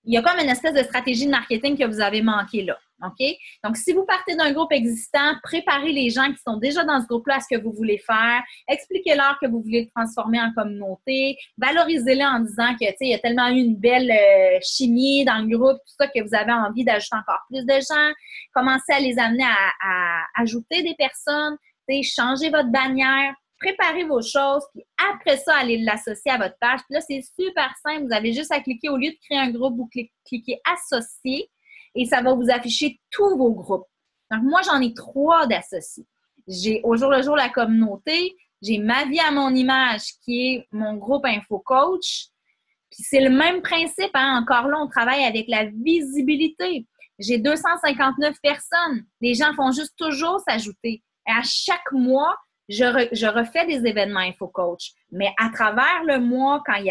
B: il y a comme une espèce de stratégie de marketing que vous avez manqué là. OK? Donc, si vous partez d'un groupe existant, préparez les gens qui sont déjà dans ce groupe-là à ce que vous voulez faire. Expliquez-leur que vous voulez le transformer en communauté. Valorisez-le en disant que, tu sais, il y a tellement eu une belle chimie dans le groupe, tout ça, que vous avez envie d'ajouter encore plus de gens. Commencez à les amener à ajouter des personnes. Tu sais, changez votre bannière. Préparez vos choses, puis après ça, allez l'associer à votre page. Puis là, c'est super simple. Vous avez juste à cliquer, au lieu de créer un groupe, vous cliquez Associer et ça va vous afficher tous vos groupes. Donc, moi, j'en ai 3 d'associés. J'ai au jour le jour la communauté, j'ai ma vie à mon image qui est mon groupe InfoCoach. Puis c'est le même principe, hein? Encore là, on travaille avec la visibilité. J'ai 259 personnes. Les gens font juste toujours s'ajouter. Et à chaque mois, je refais des événements InfoCoach, mais à travers le mois, quand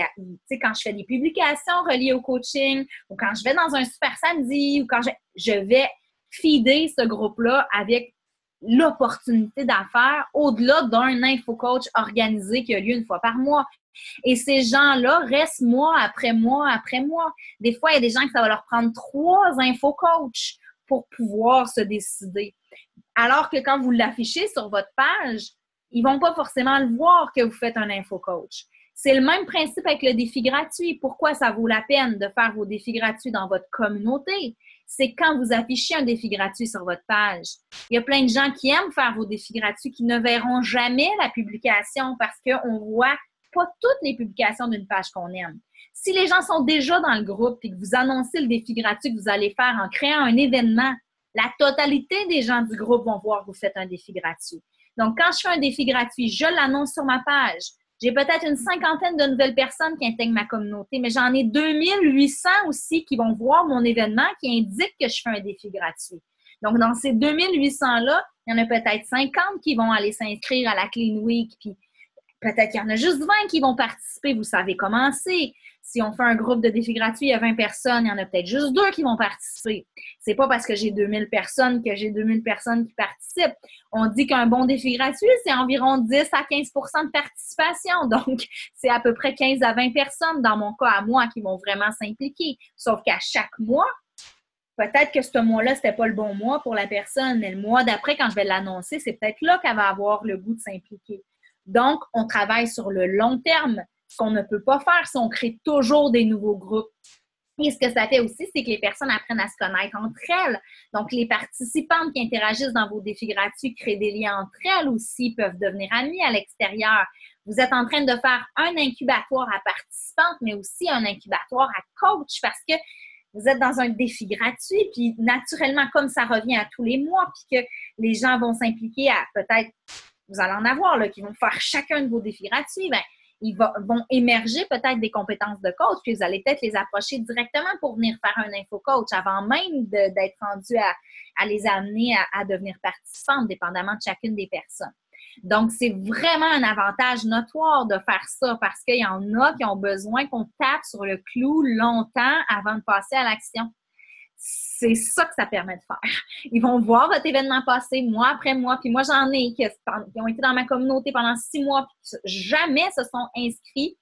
B: quand je fais des publications reliées au coaching, ou quand je vais dans un super samedi, ou quand je vais feeder ce groupe-là avec l'opportunité d'affaires au-delà d'un InfoCoach organisé qui a lieu une fois par mois. Et ces gens-là restent mois après mois après mois. Des fois, il y a des gens que ça va leur prendre 3 InfoCoach pour pouvoir se décider. Alors que quand vous l'affichez sur votre page, ils ne vont pas forcément le voir que vous faites un InfoCoach. C'est le même principe avec le défi gratuit. Pourquoi ça vaut la peine de faire vos défis gratuits dans votre communauté? C'est quand vous affichez un défi gratuit sur votre page. Il y a plein de gens qui aiment faire vos défis gratuits qui ne verront jamais la publication parce qu'on ne voit pas toutes les publications d'une page qu'on aime. Si les gens sont déjà dans le groupe et que vous annoncez le défi gratuit que vous allez faire en créant un événement, la totalité des gens du groupe vont voir que vous faites un défi gratuit. Donc, quand je fais un défi gratuit, je l'annonce sur ma page. J'ai peut-être une 50aine de nouvelles personnes qui intègrent ma communauté, mais j'en ai 2800 aussi qui vont voir mon événement qui indique que je fais un défi gratuit. Donc, dans ces 2800-là, il y en a peut-être 50 qui vont aller s'inscrire à la Clean Week, puis peut-être qu'il y en a juste 20 qui vont participer. Vous savez comment c'est. Si on fait un groupe de défis gratuits, il y a 20 personnes, il y en a peut-être juste 2 qui vont participer. C'est pas parce que j'ai 2000 personnes que j'ai 2000 personnes qui participent. On dit qu'un bon défi gratuit, c'est environ 10 à 15 de participation. Donc, c'est à peu près 15 à 20 personnes, dans mon cas à moi, qui vont vraiment s'impliquer. Sauf qu'à chaque mois, peut-être que ce mois-là, c'était pas le bon mois pour la personne, mais le mois d'après, quand je vais l'annoncer, c'est peut-être là qu'elle va avoir le goût de s'impliquer. Donc, on travaille sur le long terme, ce qu'on ne peut pas faire si on crée toujours des nouveaux groupes. Et ce que ça fait aussi, c'est que les personnes apprennent à se connaître entre elles. Donc, les participantes qui interagissent dans vos défis gratuits créent des liens entre elles aussi, peuvent devenir amies à l'extérieur. Vous êtes en train de faire un incubatoire à participantes, mais aussi un incubatoire à coach parce que vous êtes dans un défi gratuit, puis naturellement, comme ça revient à tous les mois, puis que les gens vont s'impliquer à peut-être, vous allez en avoir, là, qui vont faire chacun de vos défis gratuits, bien, ils vont émerger peut-être des compétences de coach, puis vous allez peut-être les approcher directement pour venir faire un info-coach avant même d'être rendu à les amener à devenir participantes, dépendamment de chacune des personnes. Donc, c'est vraiment un avantage notoire de faire ça parce qu'il y en a qui ont besoin qu'on tape sur le clou longtemps avant de passer à l'action. C'est ça que ça permet de faire. Ils vont voir votre événement passer mois après mois, puis moi, j'en ai qui ont été dans ma communauté pendant 6 mois, puis jamais se sont inscrits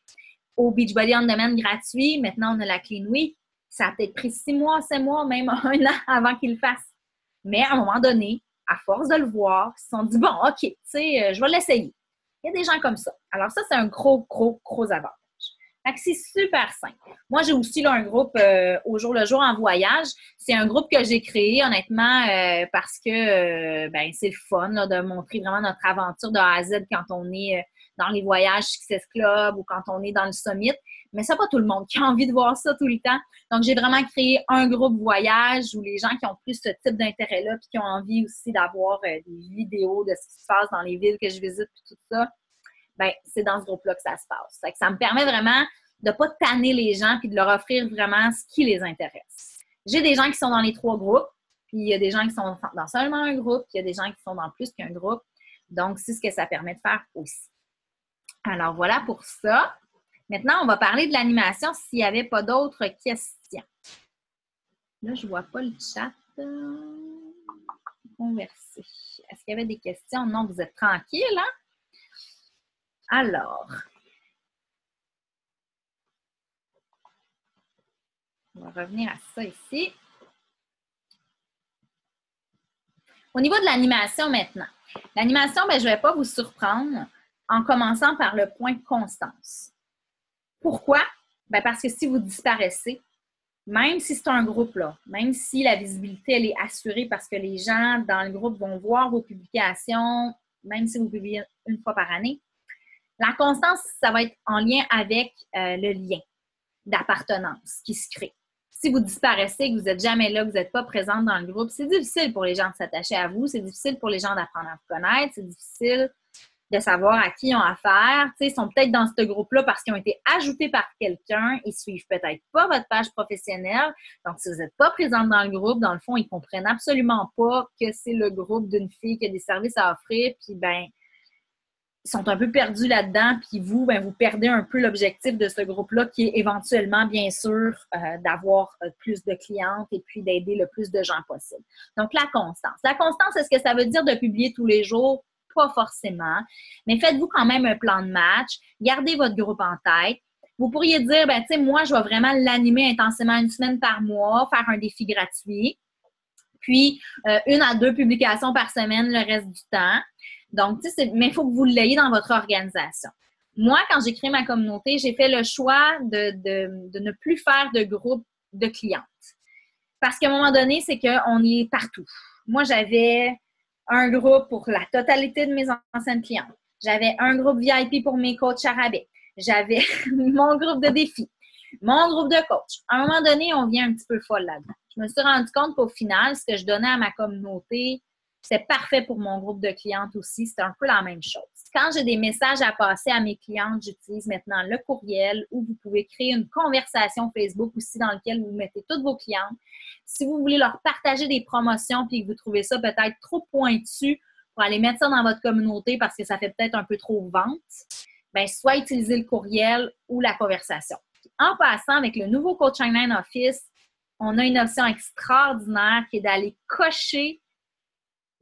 B: au Beachbody On Demand gratuit. Maintenant, on a la Clean Week. Ça a peut-être pris 6 mois, 7 mois, même 1 an avant qu'ils le fassent. Mais à un moment donné, à force de le voir, ils se sont dit, bon, OK, tu sais, je vais l'essayer. Il y a des gens comme ça. Alors ça, c'est un gros avantage. Fait que c'est super simple. Moi, j'ai aussi là, un groupe au jour le jour en voyage. C'est un groupe que j'ai créé, honnêtement, parce que c'est le fun là, de montrer vraiment notre aventure de A à Z quand on est dans les voyages Success Club ou quand on est dans le Summit. Mais c'est pas tout le monde qui a envie de voir ça tout le temps. Donc, j'ai vraiment créé un groupe voyage où les gens qui ont plus ce type d'intérêt-là puis qui ont envie aussi d'avoir des vidéos de ce qui se passe dans les villes que je visite puis tout ça, c'est dans ce groupe-là que ça se passe. Ça me permet vraiment de ne pas tanner les gens puis de leur offrir vraiment ce qui les intéresse. J'ai des gens qui sont dans les 3 groupes, puis il y a des gens qui sont dans seulement un groupe, puis il y a des gens qui sont dans plus qu'un groupe. Donc, c'est ce que ça permet de faire aussi. Alors, voilà pour ça. Maintenant, on va parler de l'animation s'il n'y avait pas d'autres questions. Là, je ne vois pas le chat. Converser. Est-ce qu'il y avait des questions? Non, vous êtes tranquille, hein? Alors, on va revenir à ça ici. Au niveau de l'animation maintenant. L'animation, je ne vais pas vous surprendre en commençant par le point constance. Pourquoi? Parce que si vous disparaissez, même si c'est un groupe, là, même si la visibilité elle est assurée parce que les gens dans le groupe vont voir vos publications, même si vous publiez une fois par année, la constance, ça va être en lien avec le lien d'appartenance qui se crée. Si vous disparaissez, que vous n'êtes jamais là, que vous n'êtes pas présente dans le groupe, c'est difficile pour les gens de s'attacher à vous, c'est difficile pour les gens d'apprendre à vous connaître, c'est difficile de savoir à qui ils ont affaire. Ils sont peut-être dans ce groupe-là parce qu'ils ont été ajoutés par quelqu'un. Ils ne suivent peut-être pas votre page professionnelle. Donc, si vous n'êtes pas présente dans le groupe, dans le fond, ils ne comprennent absolument pas que c'est le groupe d'une fille qui a des services à offrir. Puis, ils sont un peu perdus là-dedans. Puis vous, vous perdez un peu l'objectif de ce groupe-là qui est éventuellement, bien sûr, d'avoir plus de clientes et puis d'aider le plus de gens possible. Donc, la constance. La constance, est-ce que ça veut dire de publier tous les jours? Pas forcément, mais faites-vous quand même un plan de match, gardez votre groupe en tête. Vous pourriez dire, tu sais, moi, je vais vraiment l'animer intensément une semaine par mois, faire un défi gratuit, puis 1 à 2 publications par semaine le reste du temps. Donc, tu sais, mais il faut que vous l'ayez dans votre organisation. Moi, quand j'ai créé ma communauté, j'ai fait le choix de ne plus faire de groupe de clientes. Parce qu'à un moment donné, c'est qu'on est partout. Moi, j'avais un groupe pour la totalité de mes anciennes clientes. J'avais un groupe VIP pour mes coachs à rabais. J'avais mon groupe de défis, mon groupe de coach. À un moment donné, on vient un petit peu folle là-dedans. Je me suis rendu compte qu'au final, ce que je donnais à ma communauté, c'est parfait pour mon groupe de clientes aussi. C'est un peu la même chose. Quand j'ai des messages à passer à mes clientes, j'utilise maintenant le courriel où vous pouvez créer une conversation Facebook aussi dans laquelle vous mettez toutes vos clientes. Si vous voulez leur partager des promotions puis que vous trouvez ça peut-être trop pointu pour aller mettre ça dans votre communauté parce que ça fait peut-être un peu trop vente, soit utiliser le courriel ou la conversation. En passant, avec le nouveau Coaching Line Office, on a une option extraordinaire qui est d'aller cocher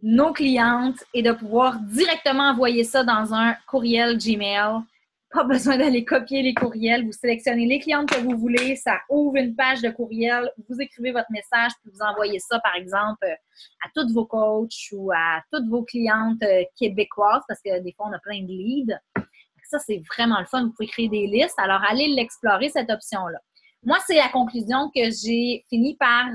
B: nos clientes et de pouvoir directement envoyer ça dans un courriel Gmail. Pas besoin d'aller copier les courriels. Vous sélectionnez les clientes que vous voulez, ça ouvre une page de courriel, vous écrivez votre message, puis vous envoyez ça, par exemple, à toutes vos coachs ou à toutes vos clientes québécoises, parce que des fois, on a plein de leads. Ça, c'est vraiment le fun. Vous pouvez créer des listes. Alors, allez l'explorer, cette option-là. Moi, c'est la conclusion que j'ai fini par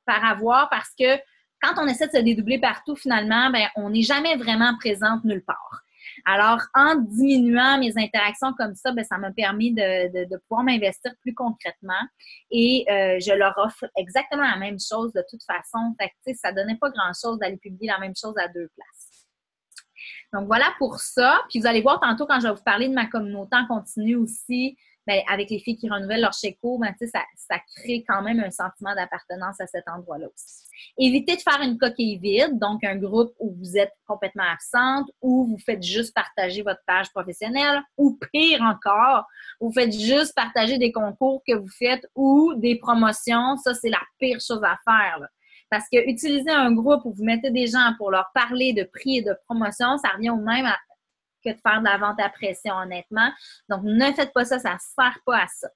B: avoir parce que quand on essaie de se dédoubler partout, finalement, on n'est jamais vraiment présente nulle part. Alors, en diminuant mes interactions comme ça, ça m'a permis de pouvoir m'investir plus concrètement et je leur offre exactement la même chose de toute façon. Fait que, ça ne donnait pas grand-chose d'aller publier la même chose à 2 places. Donc, voilà pour ça. Puis, vous allez voir tantôt quand je vais vous parler de ma communauté en continu aussi, avec les filles qui renouvellent leur chéco, ça crée quand même un sentiment d'appartenance à cet endroit-là aussi. Évitez de faire une coquille vide, donc un groupe où vous êtes complètement absente, où vous faites juste partager votre page professionnelle, ou pire encore, vous faites juste partager des concours que vous faites ou des promotions. Ça, c'est la pire chose à faire, là. Parce que utiliser un groupe où vous mettez des gens pour leur parler de prix et de promotion, ça revient au même que de faire de la vente à pression, honnêtement. Donc, ne faites pas ça, ça ne sert pas à ça.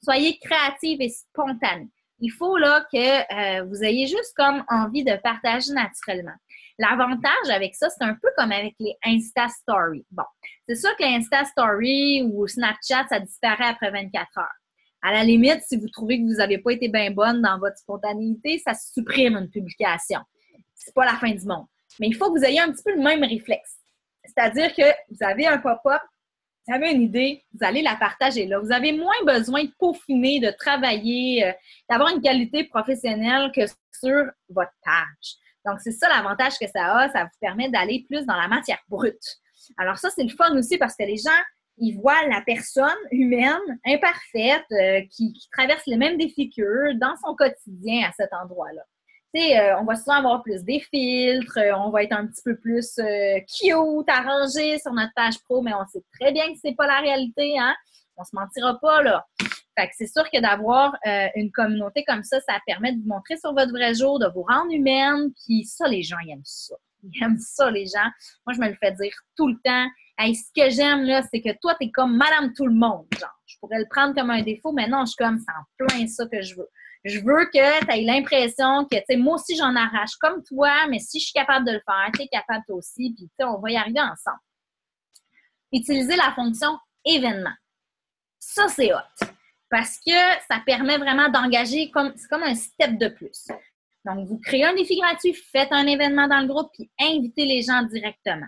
B: Soyez créative et spontanée. Il faut là que vous ayez juste comme envie de partager naturellement. L'avantage avec ça, c'est un peu comme avec les Insta Stories. Bon, c'est sûr que les Insta Stories ou Snapchat, ça disparaît après 24 heures. À la limite, si vous trouvez que vous n'avez pas été bien bonne dans votre spontanéité, ça supprime une publication. C'est pas la fin du monde. Mais il faut que vous ayez un petit peu le même réflexe. C'est-à-dire que vous avez un pop-up, vous avez une idée, vous allez la partager là. Vous avez moins besoin de peaufiner, de travailler, d'avoir une qualité professionnelle que sur votre page. Donc, c'est ça l'avantage que ça a. Ça vous permet d'aller plus dans la matière brute. Alors ça, c'est le fun aussi parce que les gens, ils voient la personne humaine, imparfaite, qui traverse les mêmes défis qu'eux dans son quotidien à cet endroit-là. Tu sais, on va souvent avoir plus des filtres, on va être un petit peu plus cute, arrangé sur notre page pro, mais on sait très bien que c'est pas la réalité, hein? On se mentira pas, là. Fait que c'est sûr que d'avoir une communauté comme ça permet de vous montrer sur votre vrai jour, de vous rendre humaine, puis ça, les gens, ils aiment ça. Ils aiment ça, les gens. Moi, je me le fais dire tout le temps. Hey, ce que j'aime, là, c'est que toi, t'es comme Madame Tout-le-Monde, genre. Je pourrais le prendre comme un défaut, mais non, je suis comme, c'est en plein ça que je veux. Je veux que tu aies l'impression que, tu sais, moi aussi, j'en arrache comme toi, mais si je suis capable de le faire, tu es capable toi aussi, puis, tu sais, on va y arriver ensemble. Utilisez la fonction événement. Ça, c'est hot. Parce que ça permet vraiment d'engager, c'est comme un step de plus. Donc, vous créez un défi gratuit, faites un événement dans le groupe, puis invitez les gens directement.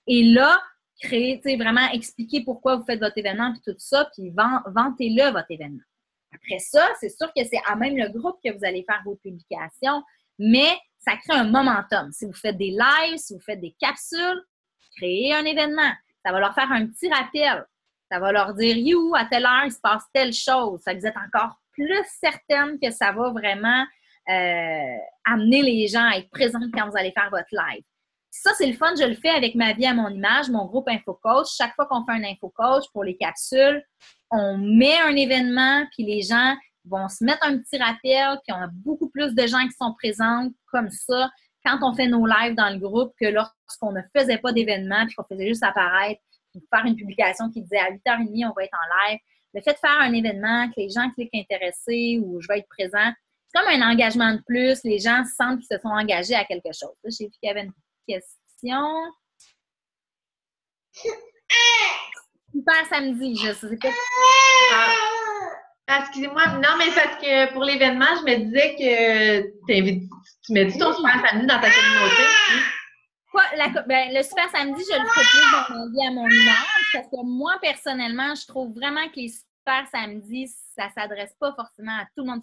B: Et là, créez, tu sais, vraiment expliquez pourquoi vous faites votre événement, puis tout ça, puis vantez-le, votre événement. Après ça, c'est sûr que c'est à même le groupe que vous allez faire vos publications, mais ça crée un momentum. Si vous faites des lives, si vous faites des capsules, créez un événement. Ça va leur faire un petit rappel. Ça va leur dire, you, à telle heure, il se passe telle chose. Ça vous êtes encore plus certaine que ça va vraiment amener les gens à être présents quand vous allez faire votre live. Ça, c'est le fun. Je le fais avec Ma vie à mon image, mon groupe InfoCoach. Chaque fois qu'on fait un InfoCoach pour les capsules, on met un événement, puis les gens vont se mettre un petit rappel, puis on a beaucoup plus de gens qui sont présents comme ça quand on fait nos lives dans le groupe que lorsqu'on ne faisait pas d'événement, puis qu'on faisait juste apparaître, puis faire une publication qui disait à 8h30, on va être en live. Le fait de faire un événement, que les gens cliquent intéressés ou je vais être présent, c'est comme un engagement de plus. Les gens sentent qu'ils se sont engagés à quelque chose. Là, j'ai vu qu'il y avait une question. Super samedi, je sais pas.
A: Excusez-moi, non, mais c'est parce que pour l'événement, je me disais que tu mets ton super samedi dans ta communauté.
B: Quoi, le super samedi, je le ferai plus dans ma vie à mon image parce que moi, personnellement, je trouve vraiment que les super samedis, ça ne s'adresse pas forcément à tout le monde.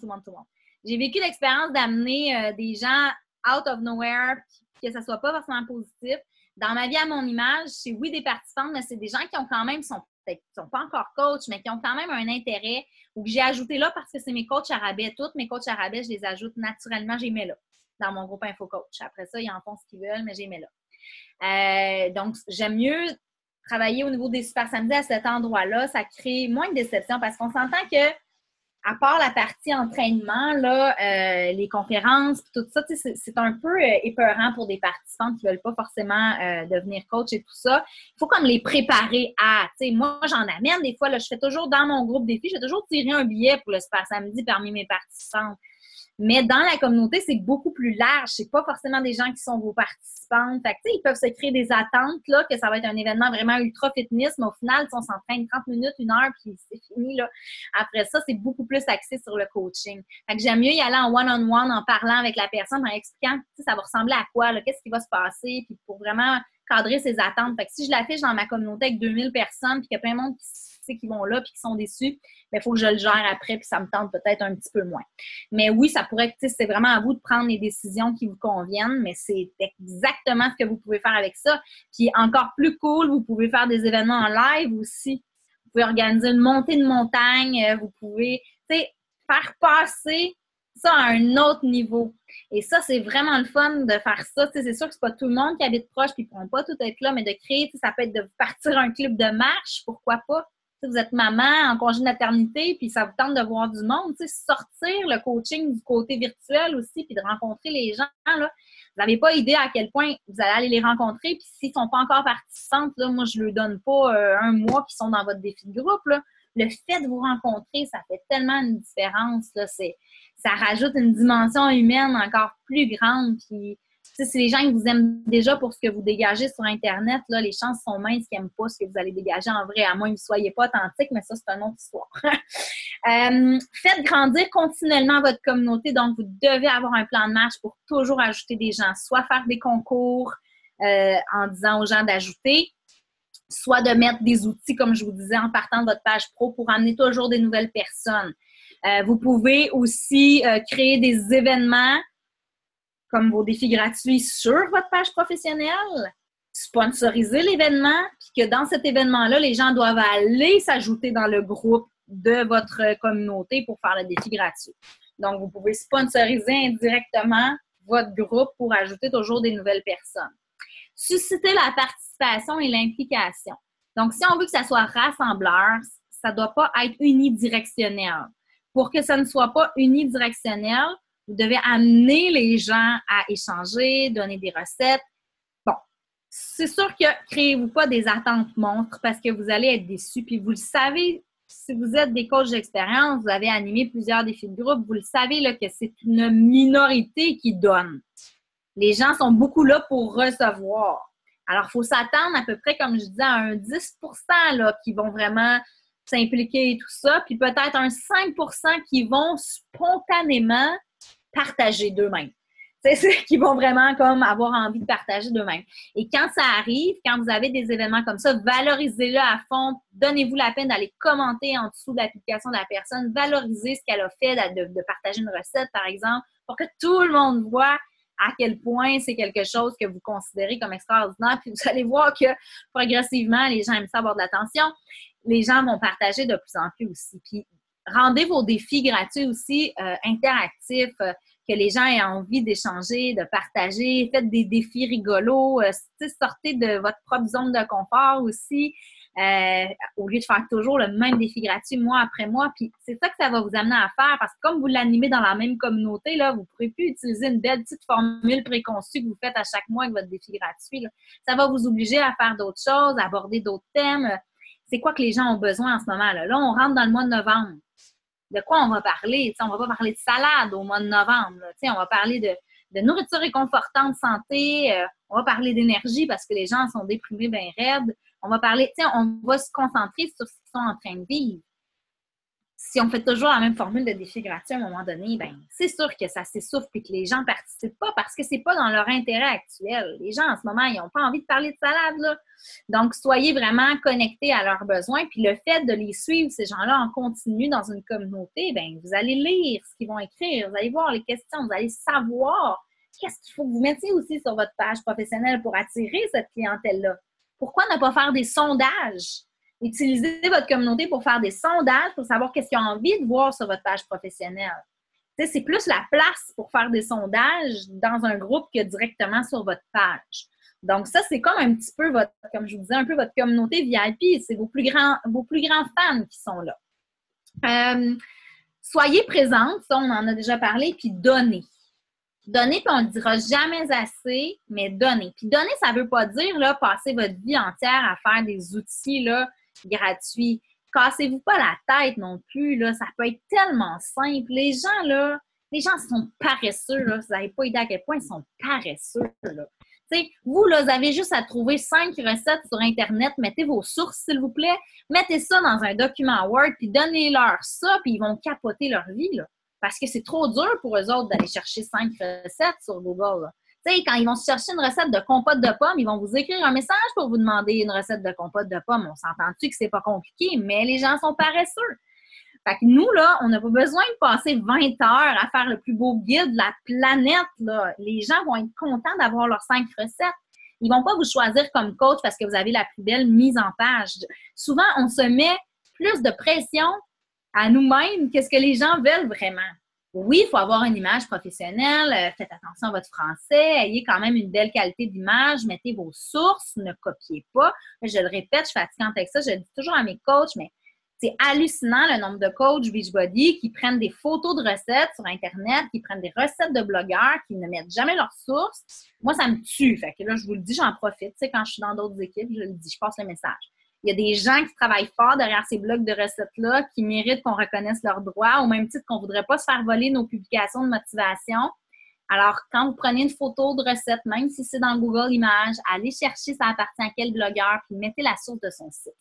B: J'ai vécu l'expérience d'amener des gens out of nowhere, que ça soit pas forcément positif. Dans ma vie à mon image, c'est oui des participantes, mais c'est des gens qui ont quand même, sont pas encore coach, mais qui ont quand même un intérêt ou que j'ai ajouté là parce que c'est mes coachs à rabais. Toutes mes coachs à rabais, je les ajoute naturellement, j'ai mis là dans mon groupe InfoCoach. Après ça, ils en font ce qu'ils veulent, mais j'ai mis là. Donc, j'aime mieux travailler au niveau des super samedis à cet endroit-là. Ça crée moins de déception parce qu'on s'entend que à part la partie entraînement, là, les conférences, tout ça, c'est un peu épeurant pour des participants qui ne veulent pas forcément devenir coach et tout ça. Il faut comme les préparer à, tu sais, moi, j'en amène des fois, là, je fais toujours dans mon groupe défi, je vais toujours tirer un billet pour le Super Samedi parmi mes participantes. Mais dans la communauté, c'est beaucoup plus large. C'est pas forcément des gens qui sont vos participantes. Fait que, tu sais, ils peuvent se créer des attentes, là, que ça va être un événement vraiment ultra fitness, mais au final, on s'entraîne 30 minutes, 1 heure, puis c'est fini, là. Après ça, c'est beaucoup plus axé sur le coaching. Fait que j'aime mieux y aller en one-on-one, en parlant avec la personne, en expliquant, tu sais, ça va ressembler à quoi, là, qu'est-ce qui va se passer, puis pour vraiment cadrer ses attentes. Fait que si je l'affiche dans ma communauté avec 2000 personnes, puis qu'il y a plein de monde qui vont là puis qui sont déçus, mais il faut que je le gère après puis ça me tente peut-être un petit peu moins. Mais oui, ça pourrait être, c'est vraiment à vous de prendre les décisions qui vous conviennent, mais c'est exactement ce que vous pouvez faire avec ça. Puis encore plus cool, vous pouvez faire des événements en live aussi. Vous pouvez organiser une montée de montagne, vous pouvez, tu sais, faire passer ça à un autre niveau. Et ça, c'est vraiment le fun de faire ça. Tu sais, c'est sûr que c'est pas tout le monde qui habite proche puis ils pourront pas tout être là, mais de créer, tu sais, ça peut être de partir un club de marche, pourquoi pas? Vous êtes maman en congé de maternité, puis ça vous tente de voir du monde, sortir le coaching du côté virtuel aussi, puis de rencontrer les gens, là. Vous n'avez pas idée à quel point vous allez aller les rencontrer, puis s'ils ne sont pas encore participantes, là, moi, je ne leur donne pas un mois qu'ils sont dans votre défi de groupe, là. Le fait de vous rencontrer, ça fait tellement une différence, là. Ça rajoute une dimension humaine encore plus grande, puis si les gens qui vous aiment déjà pour ce que vous dégagez sur Internet, là, les chances sont minces qu'ils n'aiment pas ce que vous allez dégager en vrai, à moins que vous ne soyez pas authentique, mais ça, c'est une autre histoire. Faites grandir continuellement votre communauté, donc vous devez avoir un plan de marche pour toujours ajouter des gens, soit faire des concours en disant aux gens d'ajouter, soit de mettre des outils, comme je vous disais, en partant de votre page pro pour amener toujours des nouvelles personnes. Vous pouvez aussi créer des événements comme vos défis gratuits sur votre page professionnelle, sponsoriser l'événement, puis que dans cet événement-là, les gens doivent aller s'ajouter dans le groupe de votre communauté pour faire le défi gratuit. Donc, vous pouvez sponsoriser indirectement votre groupe pour ajouter toujours des nouvelles personnes. Susciter la participation et l'implication. Donc, si on veut que ça soit rassembleur, ça ne doit pas être unidirectionnel. Pour que ça ne soit pas unidirectionnel, vous devez amener les gens à échanger, donner des recettes. Bon, c'est sûr que créez-vous pas des attentes monstres parce que vous allez être déçus. Puis vous le savez, si vous êtes des coachs d'expérience, vous avez animé plusieurs défis de groupe, vous le savez là, que c'est une minorité qui donne. Les gens sont beaucoup là pour recevoir. Alors, il faut s'attendre à peu près, comme je disais, à un 10% là, qui vont vraiment s'impliquer et tout ça, puis peut-être un 5% qui vont spontanément partager d'eux-mêmes. C'est ceux qui vont vraiment comme avoir envie de partager d'eux-mêmes. Et quand ça arrive, quand vous avez des événements comme ça, valorisez-le à fond. Donnez-vous la peine d'aller commenter en dessous de l'application de la personne. Valorisez ce qu'elle a fait, de partager une recette, par exemple, pour que tout le monde voit à quel point c'est quelque chose que vous considérez comme extraordinaire. Puis vous allez voir que progressivement, les gens aiment ça avoir de l'attention. Les gens vont partager de plus en plus aussi. Puis rendez vos défis gratuits aussi interactifs, que les gens aient envie d'échanger, de partager. Faites des défis rigolos. Sortez de votre propre zone de confort aussi, au lieu de faire toujours le même défi gratuit mois après mois. Puis c'est ça que ça va vous amener à faire, parce que comme vous l'animez dans la même communauté, là, vous ne pourrez plus utiliser une belle petite formule préconçue que vous faites à chaque mois avec votre défi gratuit, là. Ça va vous obliger à faire d'autres choses, à aborder d'autres thèmes. C'est quoi que les gens ont besoin en ce moment? Là, on rentre dans le mois de novembre. De quoi on va parler? T'sais, on ne va pas parler de salade au mois de novembre. On va parler de nourriture réconfortante, santé. On va parler d'énergie parce que les gens sont déprimés bien raides. On va parler, on va se concentrer sur ce qu'ils sont en train de vivre. Si on fait toujours la même formule de défi gratuit à un moment donné, ben c'est sûr que ça s'essouffle et que les gens ne participent pas parce que ce n'est pas dans leur intérêt actuel. Les gens, en ce moment, ils n'ont pas envie de parler de salade, là. Donc, soyez vraiment connectés à leurs besoins. Puis le fait de les suivre, ces gens-là, en continu dans une communauté, ben vous allez lire ce qu'ils vont écrire, vous allez voir les questions, vous allez savoir qu'est-ce qu'il faut que vous mettiez aussi sur votre page professionnelle pour attirer cette clientèle-là. Pourquoi ne pas faire des sondages? Utilisez votre communauté pour faire des sondages, pour savoir qu'est-ce qu'ils ont envie de voir sur votre page professionnelle. C'est plus la place pour faire des sondages dans un groupe que directement sur votre page. Donc, ça, c'est comme un petit peu votre, comme je vous disais, un peu votre communauté VIP. C'est vos plus grands fans qui sont là. Soyez présente, ça, on en a déjà parlé, puis donnez. Donner, puis on ne le dira jamais assez, mais donner. Puis donner, ça ne veut pas dire là, passer votre vie entière à faire des outils là, gratuits. Cassez-vous pas la tête non plus. Là. Ça peut être tellement simple. Les gens sont paresseux. Là. Vous n'avez pas idée à quel point ils sont paresseux. Là. Vous, là, vous avez juste à trouver 5 recettes sur Internet. Mettez vos sources, s'il vous plaît. Mettez ça dans un document Word, puis donnez-leur ça, puis ils vont capoter leur vie. Là. Parce que c'est trop dur pour eux autres d'aller chercher 5 recettes sur Google. Quand ils vont se chercher une recette de compote de pommes, ils vont vous écrire un message pour vous demander une recette de compote de pommes. On s'entend-tu que c'est pas compliqué, mais les gens sont paresseux. Fait que nous, là, on n'a pas besoin de passer 20 heures à faire le plus beau guide de la planète. Là. Les gens vont être contents d'avoir leurs 5 recettes. Ils ne vont pas vous choisir comme coach parce que vous avez la plus belle mise en page. Souvent, on se met plus de pression à nous-mêmes qu'est-ce que les gens veulent vraiment. Oui, il faut avoir une image professionnelle, faites attention à votre français, ayez quand même une belle qualité d'image, mettez vos sources, ne copiez pas. Je le répète, je suis fatigante avec ça, je le dis toujours à mes coachs, mais c'est hallucinant le nombre de coachs Beachbody qui prennent des photos de recettes sur Internet, qui prennent des recettes de blogueurs, qui ne mettent jamais leurs sources. Moi, ça me tue. Fait que là, je vous le dis, j'en profite. Tu sais, quand je suis dans d'autres équipes, je le dis, je passe le message. Il y a des gens qui travaillent fort derrière ces blogs de recettes-là, qui méritent qu'on reconnaisse leurs droits, au même titre qu'on ne voudrait pas se faire voler nos publications de motivation. Alors, quand vous prenez une photo de recette, même si c'est dans Google Images, allez chercher ça appartient à quel blogueur, puis mettez la source de son site.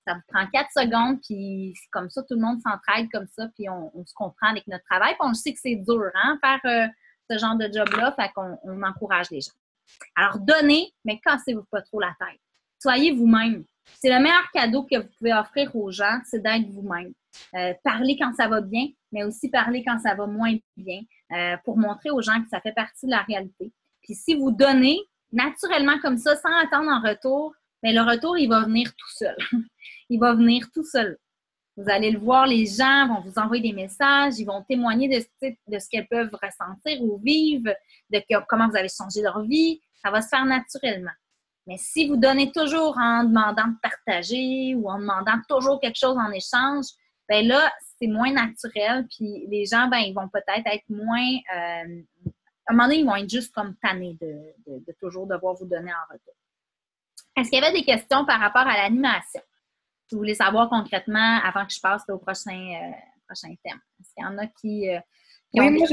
B: Ça vous prend 4 secondes, puis comme ça, tout le monde s'entraide comme ça, puis on se comprend avec notre travail. Puis on sait que c'est dur, hein, faire ce genre de job-là, fait qu'on encourage les gens. Alors, donnez, mais cassez-vous pas trop la tête. Soyez vous-même. C'est le meilleur cadeau que vous pouvez offrir aux gens, c'est d'être vous-même. Parlez quand ça va bien, mais aussi parler quand ça va moins bien, pour montrer aux gens que ça fait partie de la réalité. Puis si vous donnez, naturellement comme ça, sans attendre en retour, mais le retour, il va venir tout seul. Il va venir tout seul. Vous allez le voir, les gens vont vous envoyer des messages, ils vont témoigner de ce qu'elles peuvent ressentir ou vivre, comment vous avez changé leur vie. Ça va se faire naturellement. Mais si vous donnez toujours en demandant de partager ou en demandant toujours quelque chose en échange, bien là, c'est moins naturel. Puis les gens, ben ils vont peut-être être moins... à un moment donné, ils vont être juste comme tannés de toujours devoir vous donner en retour. Est-ce qu'il y avait des questions par rapport à l'animation? Si vous voulez savoir concrètement, avant que je passe au prochain thème. Est-ce qu'il y en a qui
C: oui, moi,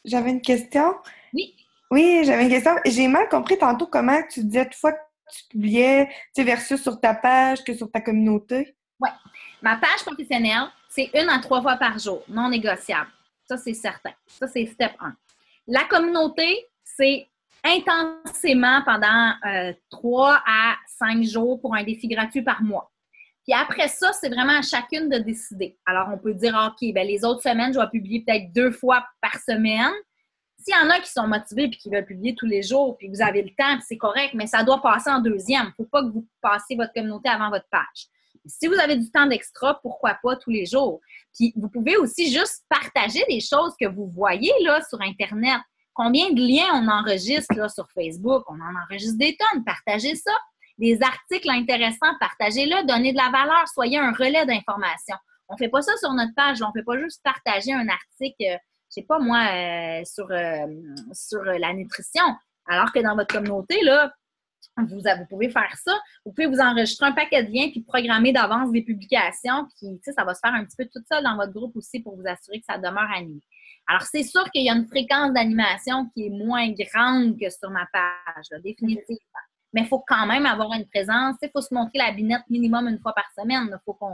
C: j'avais une question.
B: Oui.
C: Oui, j'avais une question. J'ai mal compris tantôt comment tu disais toutefois que tu publiais, tu sais, versus sur ta page que sur ta communauté.
B: Oui. Ma page professionnelle, c'est 1 à 3 fois par jour, non négociable. Ça, c'est certain. Ça, c'est step 1. La communauté, c'est intensément pendant 3 à 5 jours pour un défi gratuit par mois. Puis après ça, c'est vraiment à chacune de décider. Alors, on peut dire, OK, bien, les autres semaines, je vais publier peut-être 2 fois par semaine. S'il y en a qui sont motivés et qui veulent publier tous les jours, puis vous avez le temps, c'est correct, mais ça doit passer en deuxième. Il ne faut pas que vous passiez votre communauté avant votre page. Si vous avez du temps d'extra, pourquoi pas tous les jours? Puis vous pouvez aussi juste partager des choses que vous voyez là sur Internet. Combien de liens on enregistre là, sur Facebook? On en enregistre des tonnes. Partagez ça. Des articles intéressants, partagez-le, donnez de la valeur, soyez un relais d'information. On ne fait pas ça sur notre page, on ne fait pas juste partager un article, je ne sais pas moi, sur la nutrition. Alors que dans votre communauté, là, vous pouvez faire ça. Vous pouvez vous enregistrer un paquet de liens puis programmer d'avance des publications. Puis, ça va se faire un petit peu tout seul dans votre groupe aussi pour vous assurer que ça demeure animé. Alors, c'est sûr qu'il y a une fréquence d'animation qui est moins grande que sur ma page, là, définitivement. Mais il faut quand même avoir une présence. Il faut se montrer la binette minimum 1 fois par semaine. Il faut que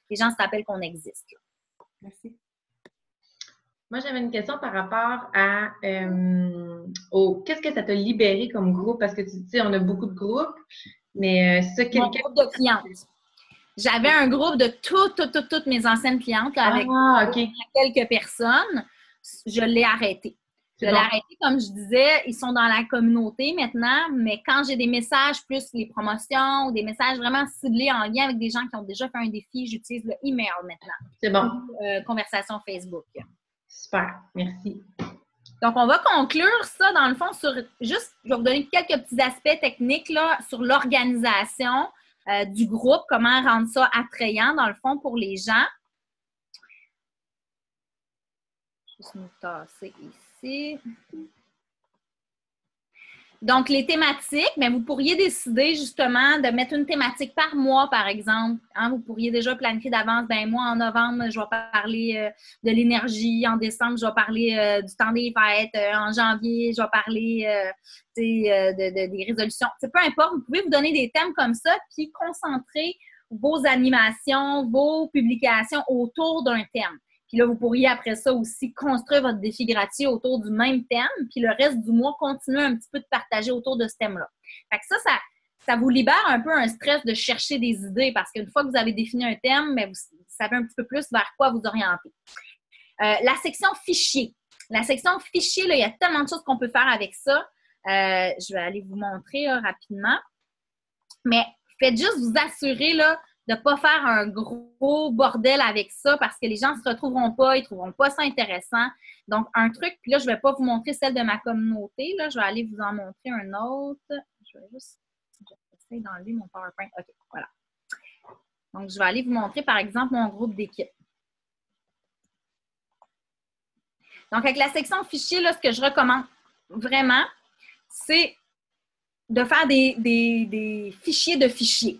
B: les gens se rappellent qu'on existe. Là.
C: Merci.
A: Moi, j'avais une question par rapport à qu'est-ce que ça t'a libéré comme groupe? Parce que tu dis, on a beaucoup de groupes, mais
B: Mon groupe de clientes. J'avais un groupe de toutes mes anciennes clientes là, avec quelques personnes. Je l'ai arrêté. Je l'ai arrêté, comme je disais, ils sont dans la communauté maintenant, mais quand j'ai des messages plus les promotions ou des messages vraiment ciblés en lien avec des gens qui ont déjà fait un défi, j'utilise le email maintenant.
A: C'est bon.
B: Conversation Facebook.
A: Super, merci.
B: Donc, on va conclure ça, dans le fond, sur juste, je vais vous donner quelques petits aspects techniques là, sur l'organisation du groupe, comment rendre ça attrayant, dans le fond, pour les gens. Je vais juste nous tasser ici. Donc, les thématiques, mais vous pourriez décider justement de mettre une thématique par mois, par exemple. Hein, vous pourriez déjà planifier d'avance, moi, en novembre, je vais parler de l'énergie. En décembre, je vais parler du temps des fêtes. En janvier, je vais parler des résolutions. Peu importe, vous pouvez vous donner des thèmes comme ça, puis concentrer vos animations, vos publications autour d'un thème. Puis là, vous pourriez après ça aussi construire votre défi gratuit autour du même thème, puis le reste du mois, continuer un petit peu de partager autour de ce thème-là. Fait que ça vous libère un peu un stress de chercher des idées parce qu'une fois que vous avez défini un thème, mais vous savez un petit peu plus vers quoi vous orienter. La section fichier. La section fichier, là, il y a tellement de choses qu'on peut faire avec ça. Je vais aller vous montrer là, rapidement. Mais faites juste vous assurer là, de ne pas faire un gros bordel avec ça parce que les gens ne se retrouveront pas, ils ne trouveront pas ça intéressant. Donc, un truc, puis là, je ne vais pas vous montrer celle de ma communauté. Là, je vais aller vous en montrer un autre. Je vais essayer d'enlever mon PowerPoint. OK, voilà. Donc, je vais aller vous montrer, par exemple, mon groupe d'équipe. Donc, avec la section fichier, là, ce que je recommande vraiment, c'est de faire des fichiers de fichiers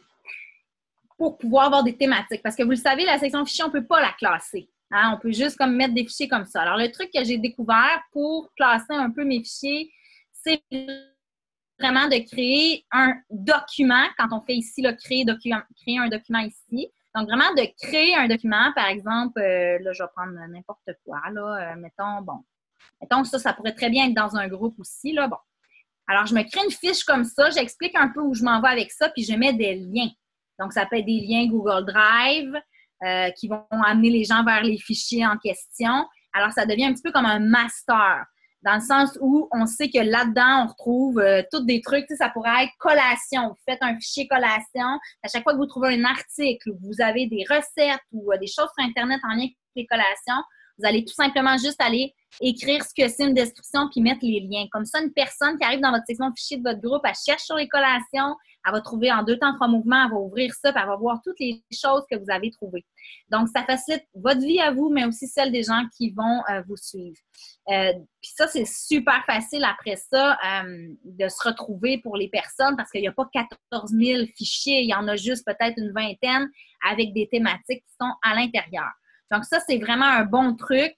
B: pour pouvoir avoir des thématiques. Parce que vous le savez, la section fichier, on ne peut pas la classer. Hein? On peut juste comme mettre des fichiers comme ça. Alors, le truc que j'ai découvert pour classer un peu mes fichiers, c'est vraiment de créer un document. Quand on fait ici, là, créer un document ici. Donc, vraiment de créer un document, par exemple, là, je vais prendre n'importe quoi. Là, mettons, ça pourrait très bien être dans un groupe aussi. Là, bon. Alors, je me crée une fiche comme ça, j'explique un peu où je m'en vais avec ça, puis je mets des liens. Donc, ça peut être des liens Google Drive qui vont amener les gens vers les fichiers en question. Alors, ça devient un petit peu comme un master. Dans le sens où on sait que là-dedans, on retrouve tous des trucs. Tu sais, ça pourrait être collation. Vous faites un fichier collation. À chaque fois que vous trouvez un article, vous avez des recettes ou des choses sur Internet en lien avec les collations, vous allez tout simplement juste aller écrire ce que c'est une description puis mettre les liens. Comme ça, une personne qui arrive dans votre section fichier de votre groupe, elle cherche sur les collations, elle va trouver en 2 temps 3 mouvements, elle va ouvrir ça puis elle va voir toutes les choses que vous avez trouvées. Donc, ça facilite votre vie à vous, mais aussi celle des gens qui vont vous suivre. Puis ça, c'est super facile après ça de se retrouver pour les personnes parce qu'il n'y a pas 14 000 fichiers, il y en a juste peut-être une vingtaine avec des thématiques qui sont à l'intérieur. Donc, ça, c'est vraiment un bon truc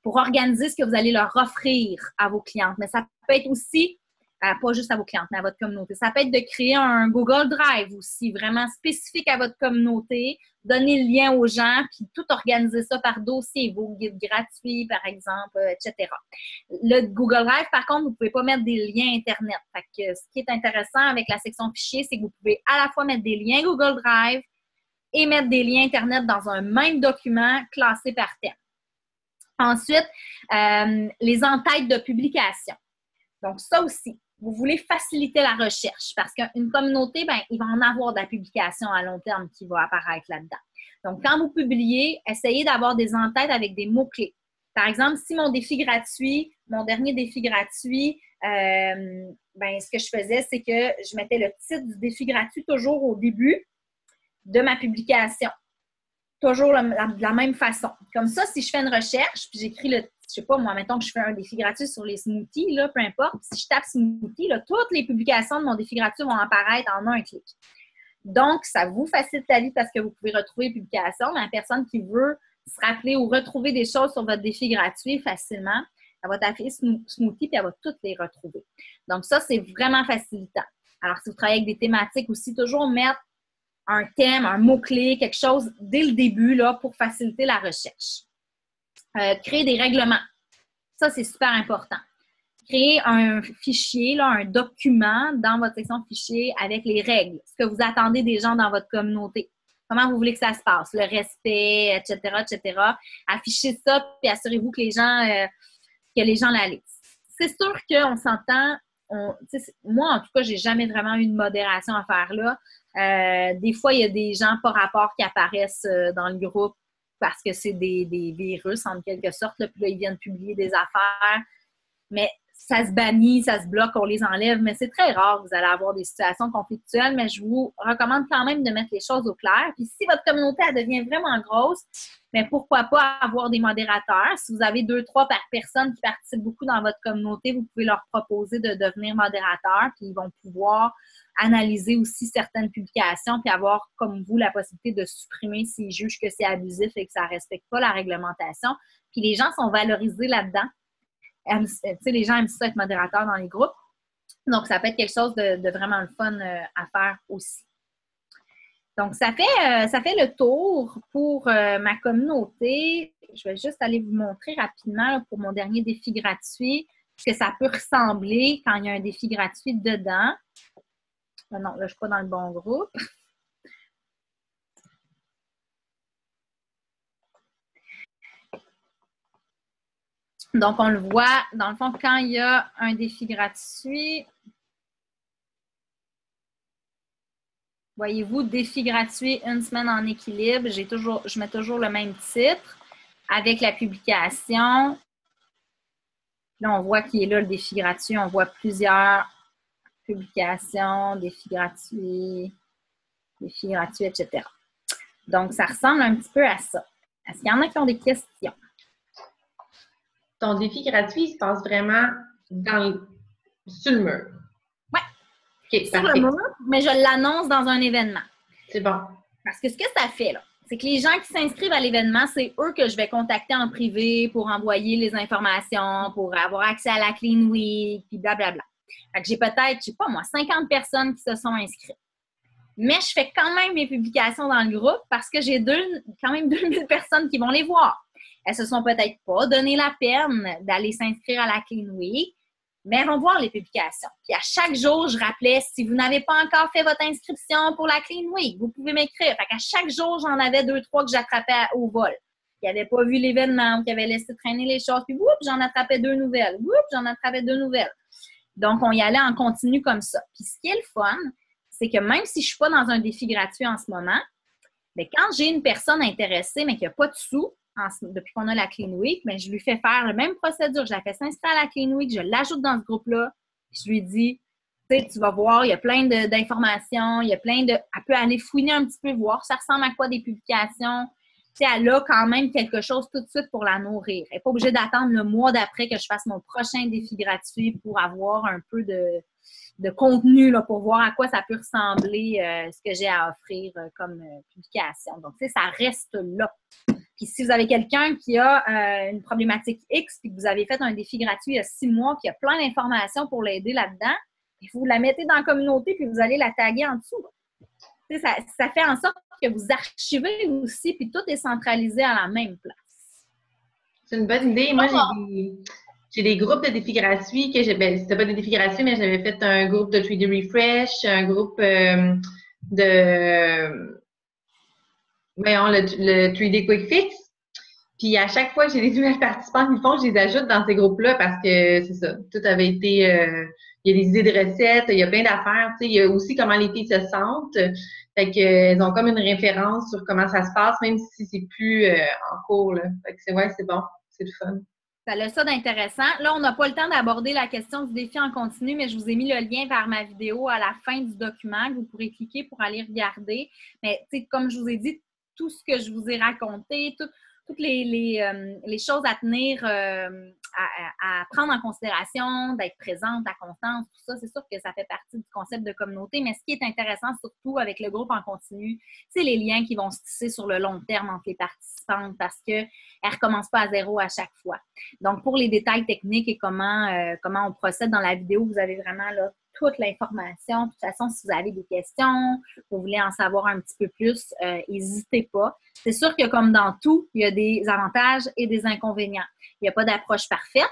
B: pour organiser ce que vous allez leur offrir à vos clientes. Mais ça peut être aussi, pas juste à vos clientes, mais à votre communauté. Ça peut être de créer un Google Drive aussi, vraiment spécifique à votre communauté, donner le lien aux gens, puis tout organiser ça par dossier, vos guides gratuits, par exemple, etc. Le Google Drive, par contre, vous ne pouvez pas mettre des liens Internet. Fait que ce qui est intéressant avec la section fichiers, c'est que vous pouvez à la fois mettre des liens Google Drive et mettre des liens Internet dans un même document classé par thème. Ensuite, les entêtes de publication. Donc, ça aussi, vous voulez faciliter la recherche parce qu'une communauté, ben, il va en avoir de la publication à long terme qui va apparaître là-dedans. Donc, quand vous publiez, essayez d'avoir des entêtes avec des mots-clés. Par exemple, si mon dernier défi gratuit, ben, ce que je faisais, c'est que je mettais le titre du défi gratuit toujours au début de ma publication. Toujours de la même façon. Comme ça, si je fais une recherche, puis j'écris je sais pas, moi, mettons que je fais un défi gratuit sur les smoothies, là, peu importe, si je tape smoothie, là, toutes les publications de mon défi gratuit vont apparaître en un clic. Donc, ça vous facilite la vie parce que vous pouvez retrouver les publications, mais la personne qui veut se rappeler ou retrouver des choses sur votre défi gratuit facilement, elle va taper smoothie puis elle va toutes les retrouver. Donc, ça, c'est vraiment facilitant. Alors, si vous travaillez avec des thématiques aussi, toujours mettre un thème, un mot-clé, quelque chose dès le début là, pour faciliter la recherche. Créer des règlements. Ça, c'est super important. Créer un fichier, là, un document dans votre section fichier avec les règles, ce que vous attendez des gens dans votre communauté. Comment vous voulez que ça se passe, le respect, etc., etc. Affichez ça, puis assurez-vous que les gens la lisent. C'est sûr qu'on s'entend. Moi, en tout cas, j'ai jamais vraiment eu de modération à faire là. Des fois, il y a des gens par rapport qui apparaissent dans le groupe parce que c'est des virus, en quelque sorte, là, puis là, ils viennent publier des affaires. Mais ça se bannit, ça se bloque, on les enlève, mais c'est très rare que vous allez avoir des situations conflictuelles, mais je vous recommande quand même de mettre les choses au clair. Puis si votre communauté, elle devient vraiment grosse, mais pourquoi pas avoir des modérateurs? Si vous avez 2-3 par personne qui participent beaucoup dans votre communauté, vous pouvez leur proposer de devenir modérateur, puis ils vont pouvoir analyser aussi certaines publications, puis avoir, comme vous, la possibilité de supprimer s'ils jugent que c'est abusif et que ça ne respecte pas la réglementation. Puis les gens sont valorisés là-dedans. Les gens aiment ça être modérateurs dans les groupes. Donc, ça peut être quelque chose de vraiment le fun à faire aussi. Donc, ça fait le tour pour ma communauté. Je vais juste aller vous montrer rapidement là, pour mon dernier défi gratuit ce que ça peut ressembler quand il y a un défi gratuit dedans. Non, là, je ne suis pas dans le bon groupe. Donc, on le voit, dans le fond, quand il y a un défi gratuit, voyez-vous, défi gratuit, 1 semaine en équilibre, je mets toujours le même titre avec la publication. Là, on voit qu'il est là, le défi gratuit. On voit plusieurs publications, défi gratuit, etc. Donc, ça ressemble un petit peu à ça. Est-ce qu'il y en a qui ont des questions?
A: Ton défi gratuit, il se passe vraiment sur le mur.
B: Oui.
A: OK,
B: sur le mur, mais je l'annonce dans un événement.
A: C'est bon.
B: Parce que ce que ça fait, là, c'est que les gens qui s'inscrivent à l'événement, c'est eux que je vais contacter en privé pour envoyer les informations, pour avoir accès à la Clean Week, puis blablabla. Fait que j'ai peut-être, je sais pas moi, 50 personnes qui se sont inscrites. Mais je fais quand même mes publications dans le groupe parce que j'ai quand même 2000 personnes qui vont les voir. Elles se sont peut-être pas donné la peine d'aller s'inscrire à la Clean Week, mais elles vont voir les publications. Puis à chaque jour, je rappelais, si vous n'avez pas encore fait votre inscription pour la Clean Week, vous pouvez m'écrire. Fait qu'à chaque jour, j'en avais 2-3 que j'attrapais au vol. qui n'avaient pas vu l'événement ou qui avaient laissé traîner les choses. Puis, whoop, j'en attrapais 2 nouvelles. Whoop, j'en attrapais 2 nouvelles. Donc, on y allait en continu comme ça. Puis, ce qui est le fun, c'est que même si je ne suis pas dans un défi gratuit en ce moment, bien, quand j'ai une personne intéressée, mais qui n'a pas de sous, depuis qu'on a la Clean Week, bien, je lui fais faire la même procédure. Je la fais s'inscrire à la Clean Week, je l'ajoute dans ce groupe-là, puis je lui dis, tu sais, tu vas voir, il y a plein d'informations, il y a plein de... Elle peut aller fouiner un petit peu, voir ça ressemble à quoi des publications. Tu sais, elle a quand même quelque chose tout de suite pour la nourrir. Elle n'est pas obligée d'attendre le mois d'après que je fasse mon prochain défi gratuit pour avoir un peu de contenu là, pour voir à quoi ça peut ressembler ce que j'ai à offrir comme publication. Donc, tu sais, ça reste là. Puis si vous avez quelqu'un qui a une problématique X puis que vous avez fait un défi gratuit il y a 6 mois, qui a plein d'informations pour l'aider là-dedans, vous la mettez dans la communauté puis vous allez la taguer en dessous. Tu sais, ça fait en sorte que vous archivez aussi puis tout est centralisé à la même place.
A: C'est une bonne idée. Moi, j'ai des groupes de défis gratuits que c'était pas des défis gratuits, mais j'avais fait un groupe de 3D Refresh, un groupe voyons, le 3D Quick Fix. Puis à chaque fois que j'ai des nouvelles participantes qui font, je les ajoute dans ces groupes-là parce que c'est ça. Tout avait été. Il y a des idées de recettes, il y a plein d'affaires. Tu sais, il y a aussi comment les filles se sentent. Fait qu'elles ont comme une référence sur comment ça se passe, même si c'est plus en cours. Là. Fait que c'est bon, c'est le fun.
B: Ça a ça d'intéressant. Là, on n'a pas le temps d'aborder la question du défi en continu, mais je vous ai mis le lien vers ma vidéo à la fin du document que vous pourrez cliquer pour aller regarder. Mais comme je vous ai dit, tout ce que je vous ai raconté, toutes les choses à tenir, à prendre en considération, d'être présente, la constance, tout ça, c'est sûr que ça fait partie du concept de communauté. Mais ce qui est intéressant, surtout avec le groupe en continu, c'est les liens qui vont se tisser sur le long terme entre les participantes parce qu'elles ne recommencent pas à zéro à chaque fois. Donc, pour les détails techniques et comment on procède dans la vidéo, vous avez vraiment là toute l'information. De toute façon, si vous avez des questions, vous voulez en savoir un petit peu plus, n'hésitez pas. C'est sûr que comme dans tout, il y a des avantages et des inconvénients. Il n'y a pas d'approche parfaite.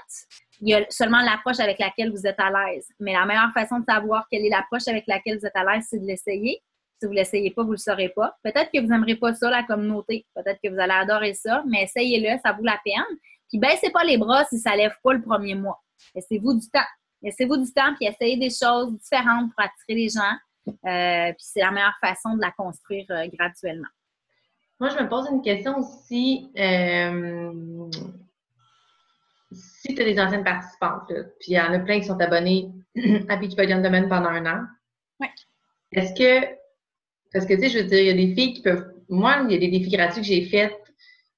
B: Il y a seulement l'approche avec laquelle vous êtes à l'aise. Mais la meilleure façon de savoir quelle est l'approche avec laquelle vous êtes à l'aise, c'est de l'essayer. Si vous ne l'essayez pas, vous ne le saurez pas. Peut-être que vous n'aimerez pas ça, la communauté. Peut-être que vous allez adorer ça, mais essayez-le, ça vaut la peine. Puis baissez pas les bras si ça ne lève pas le premier mois. Laissez-vous du temps. Laissez-vous du temps puis essayez des choses différentes pour attirer les gens. Puis c'est la meilleure façon de la construire graduellement.
A: Moi, je me pose une question aussi. Si tu as des anciennes participantes, là, puis il y en a plein qui sont abonnés à Beachbody On Demand pendant 1 an.
B: Oui.
A: Est-ce que, parce que tu sais, je veux dire, il y a des filles qui peuvent, moi, il y a des défis gratuits que j'ai faits,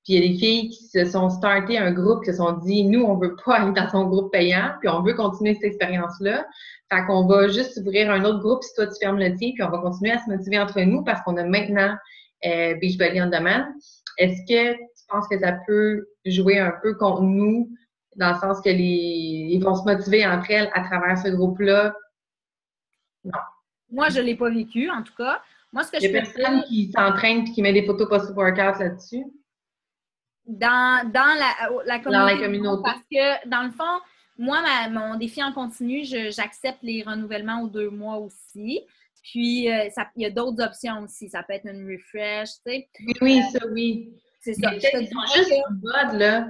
A: puis il y a des filles qui se sont startées un groupe, qui se sont dit, nous, on veut pas aller dans son groupe payant, puis on veut continuer cette expérience-là. Fait qu'on va juste ouvrir un autre groupe si toi, tu fermes le tien, puis on va continuer à se motiver entre nous parce qu'on a maintenant Beachbody On Demand. Est-ce que tu penses que ça peut jouer un peu contre nous, dans le sens que ils vont se motiver entre elles à travers ce groupe-là? Non.
B: Moi, je ne l'ai pas vécu, en tout cas. Moi, ce que
A: il y a personne qui s'entraîne et qui met des photos post-workout là-dessus?
B: Dans la communauté.
A: Dans la communauté.
B: Parce que, dans le fond, moi, mon défi en continu, j'accepte les renouvellements aux 2 mois aussi. Puis, il y a d'autres options aussi. Ça peut être une refresh, tu sais.
A: Oui, ça, oui.
B: C'est ça.
A: Ils sont juste en mode, là.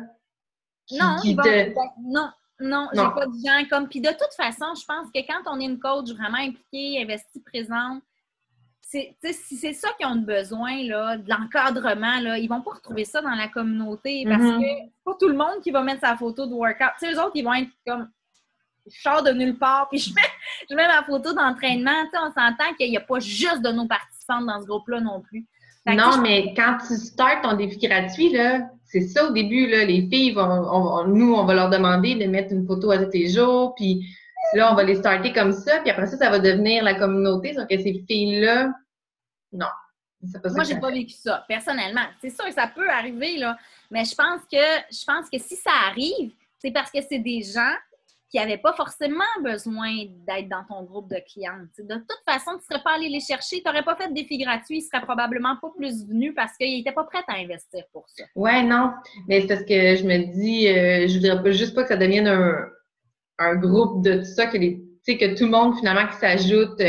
B: Non, j'ai pas de gens comme... Puis de toute façon, je pense que quand on est une coach vraiment impliquée, investie, présente, si c'est ça qu'ils ont besoin, là, de l'encadrement, là, ils vont pas retrouver ça dans la communauté parce que c'est pas tout le monde qui va mettre sa photo de workout. Tu sais, eux autres, ils vont être comme... Je sors de nulle part, puis je mets ma photo d'entraînement. Tu sais, on s'entend qu'il n'y a pas juste de nos participantes dans ce groupe-là non plus.
A: Mais quand tu startes ton défi gratuit, là, c'est ça au début, là, les filles on va leur demander de mettre une photo à tous les jours, puis là, on va les starter comme ça, puis après ça va devenir la communauté, sauf que ces filles-là, non.
B: Moi, j'ai pas vécu ça, personnellement. C'est sûr que ça peut arriver, là, mais je pense que si ça arrive, c'est parce que c'est des gens qui n'avaient pas forcément besoin d'être dans ton groupe de clientes. De toute façon, tu ne serais pas allé les chercher, tu n'aurais pas fait de défi gratuit, ils ne seraient probablement pas plus venus parce qu'ils n'étaient pas prêts à investir pour ça.
A: Ouais, non. Mais c'est parce que je me dis, je voudrais juste pas que ça devienne un groupe de tout ça, que les sais, que tout le monde, finalement, qui s'ajoute,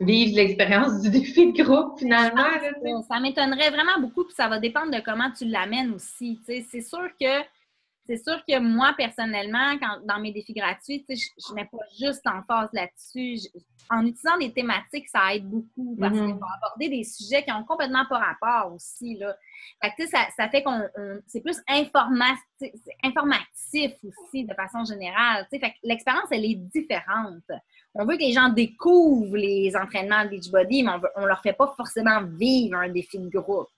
A: vive l'expérience du défi de groupe, finalement. Là,
B: ça m'étonnerait vraiment beaucoup, puis ça va dépendre de comment tu l'amènes aussi. C'est sûr que moi, personnellement, dans mes défis gratuits, je mets pas juste en phase là-dessus. En utilisant des thématiques, ça aide beaucoup parce qu'on va aborder des sujets qui ont complètement pas rapport aussi, là. Fait que, ça fait qu'on c'est plus informatif aussi, de façon générale. Fait que l'expérience, elle est différente. On veut que les gens découvrent les entraînements de Beachbody, mais on leur fait pas forcément vivre un défi de groupe.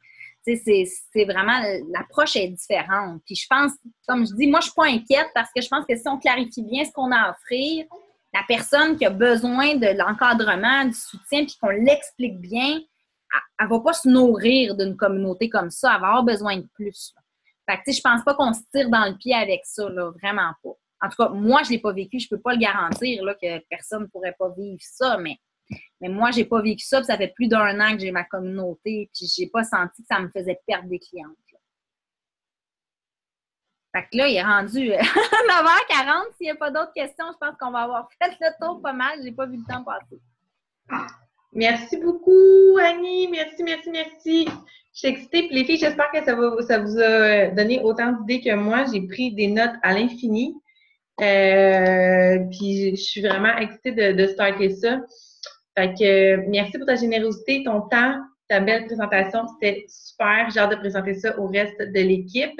B: C'est vraiment, l'approche est différente. Puis je pense, comme je dis, moi, je suis pas inquiète parce que je pense que si on clarifie bien ce qu'on a à offrir, la personne qui a besoin de l'encadrement, du soutien, puis qu'on l'explique bien, elle va pas se nourrir d'une communauté comme ça. Elle va avoir besoin de plus. Fait que, je pense pas qu'on se tire dans le pied avec ça, là, vraiment pas. En tout cas, moi, je l'ai pas vécu. Je peux pas le garantir, là, que personne pourrait pas vivre ça, mais moi, j'ai pas vécu ça, puis ça fait plus d'1 an que j'ai ma communauté, puis j'ai pas senti que ça me faisait perdre des clientes. Là. Fait que là, il est rendu 9h40. S'il n'y a pas d'autres questions, je pense qu'on va avoir fait le tour pas mal. J'ai pas vu le temps passer.
A: Merci beaucoup, Annie. Merci. Je suis excitée. Puis les filles, j'espère que ça vous a donné autant d'idées que moi. J'ai pris des notes à l'infini. Puis je suis vraiment excitée de starter ça. Fait que merci pour ta générosité, ton temps, ta belle présentation. C'était super. J'ai hâte de présenter ça au reste de l'équipe.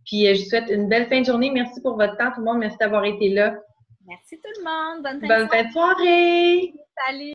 A: Puis je vous souhaite une belle fin de journée. Merci pour votre temps, tout le monde. Merci d'avoir été là.
B: Merci tout le monde.
A: Bonne fin de soirée.
B: Salut.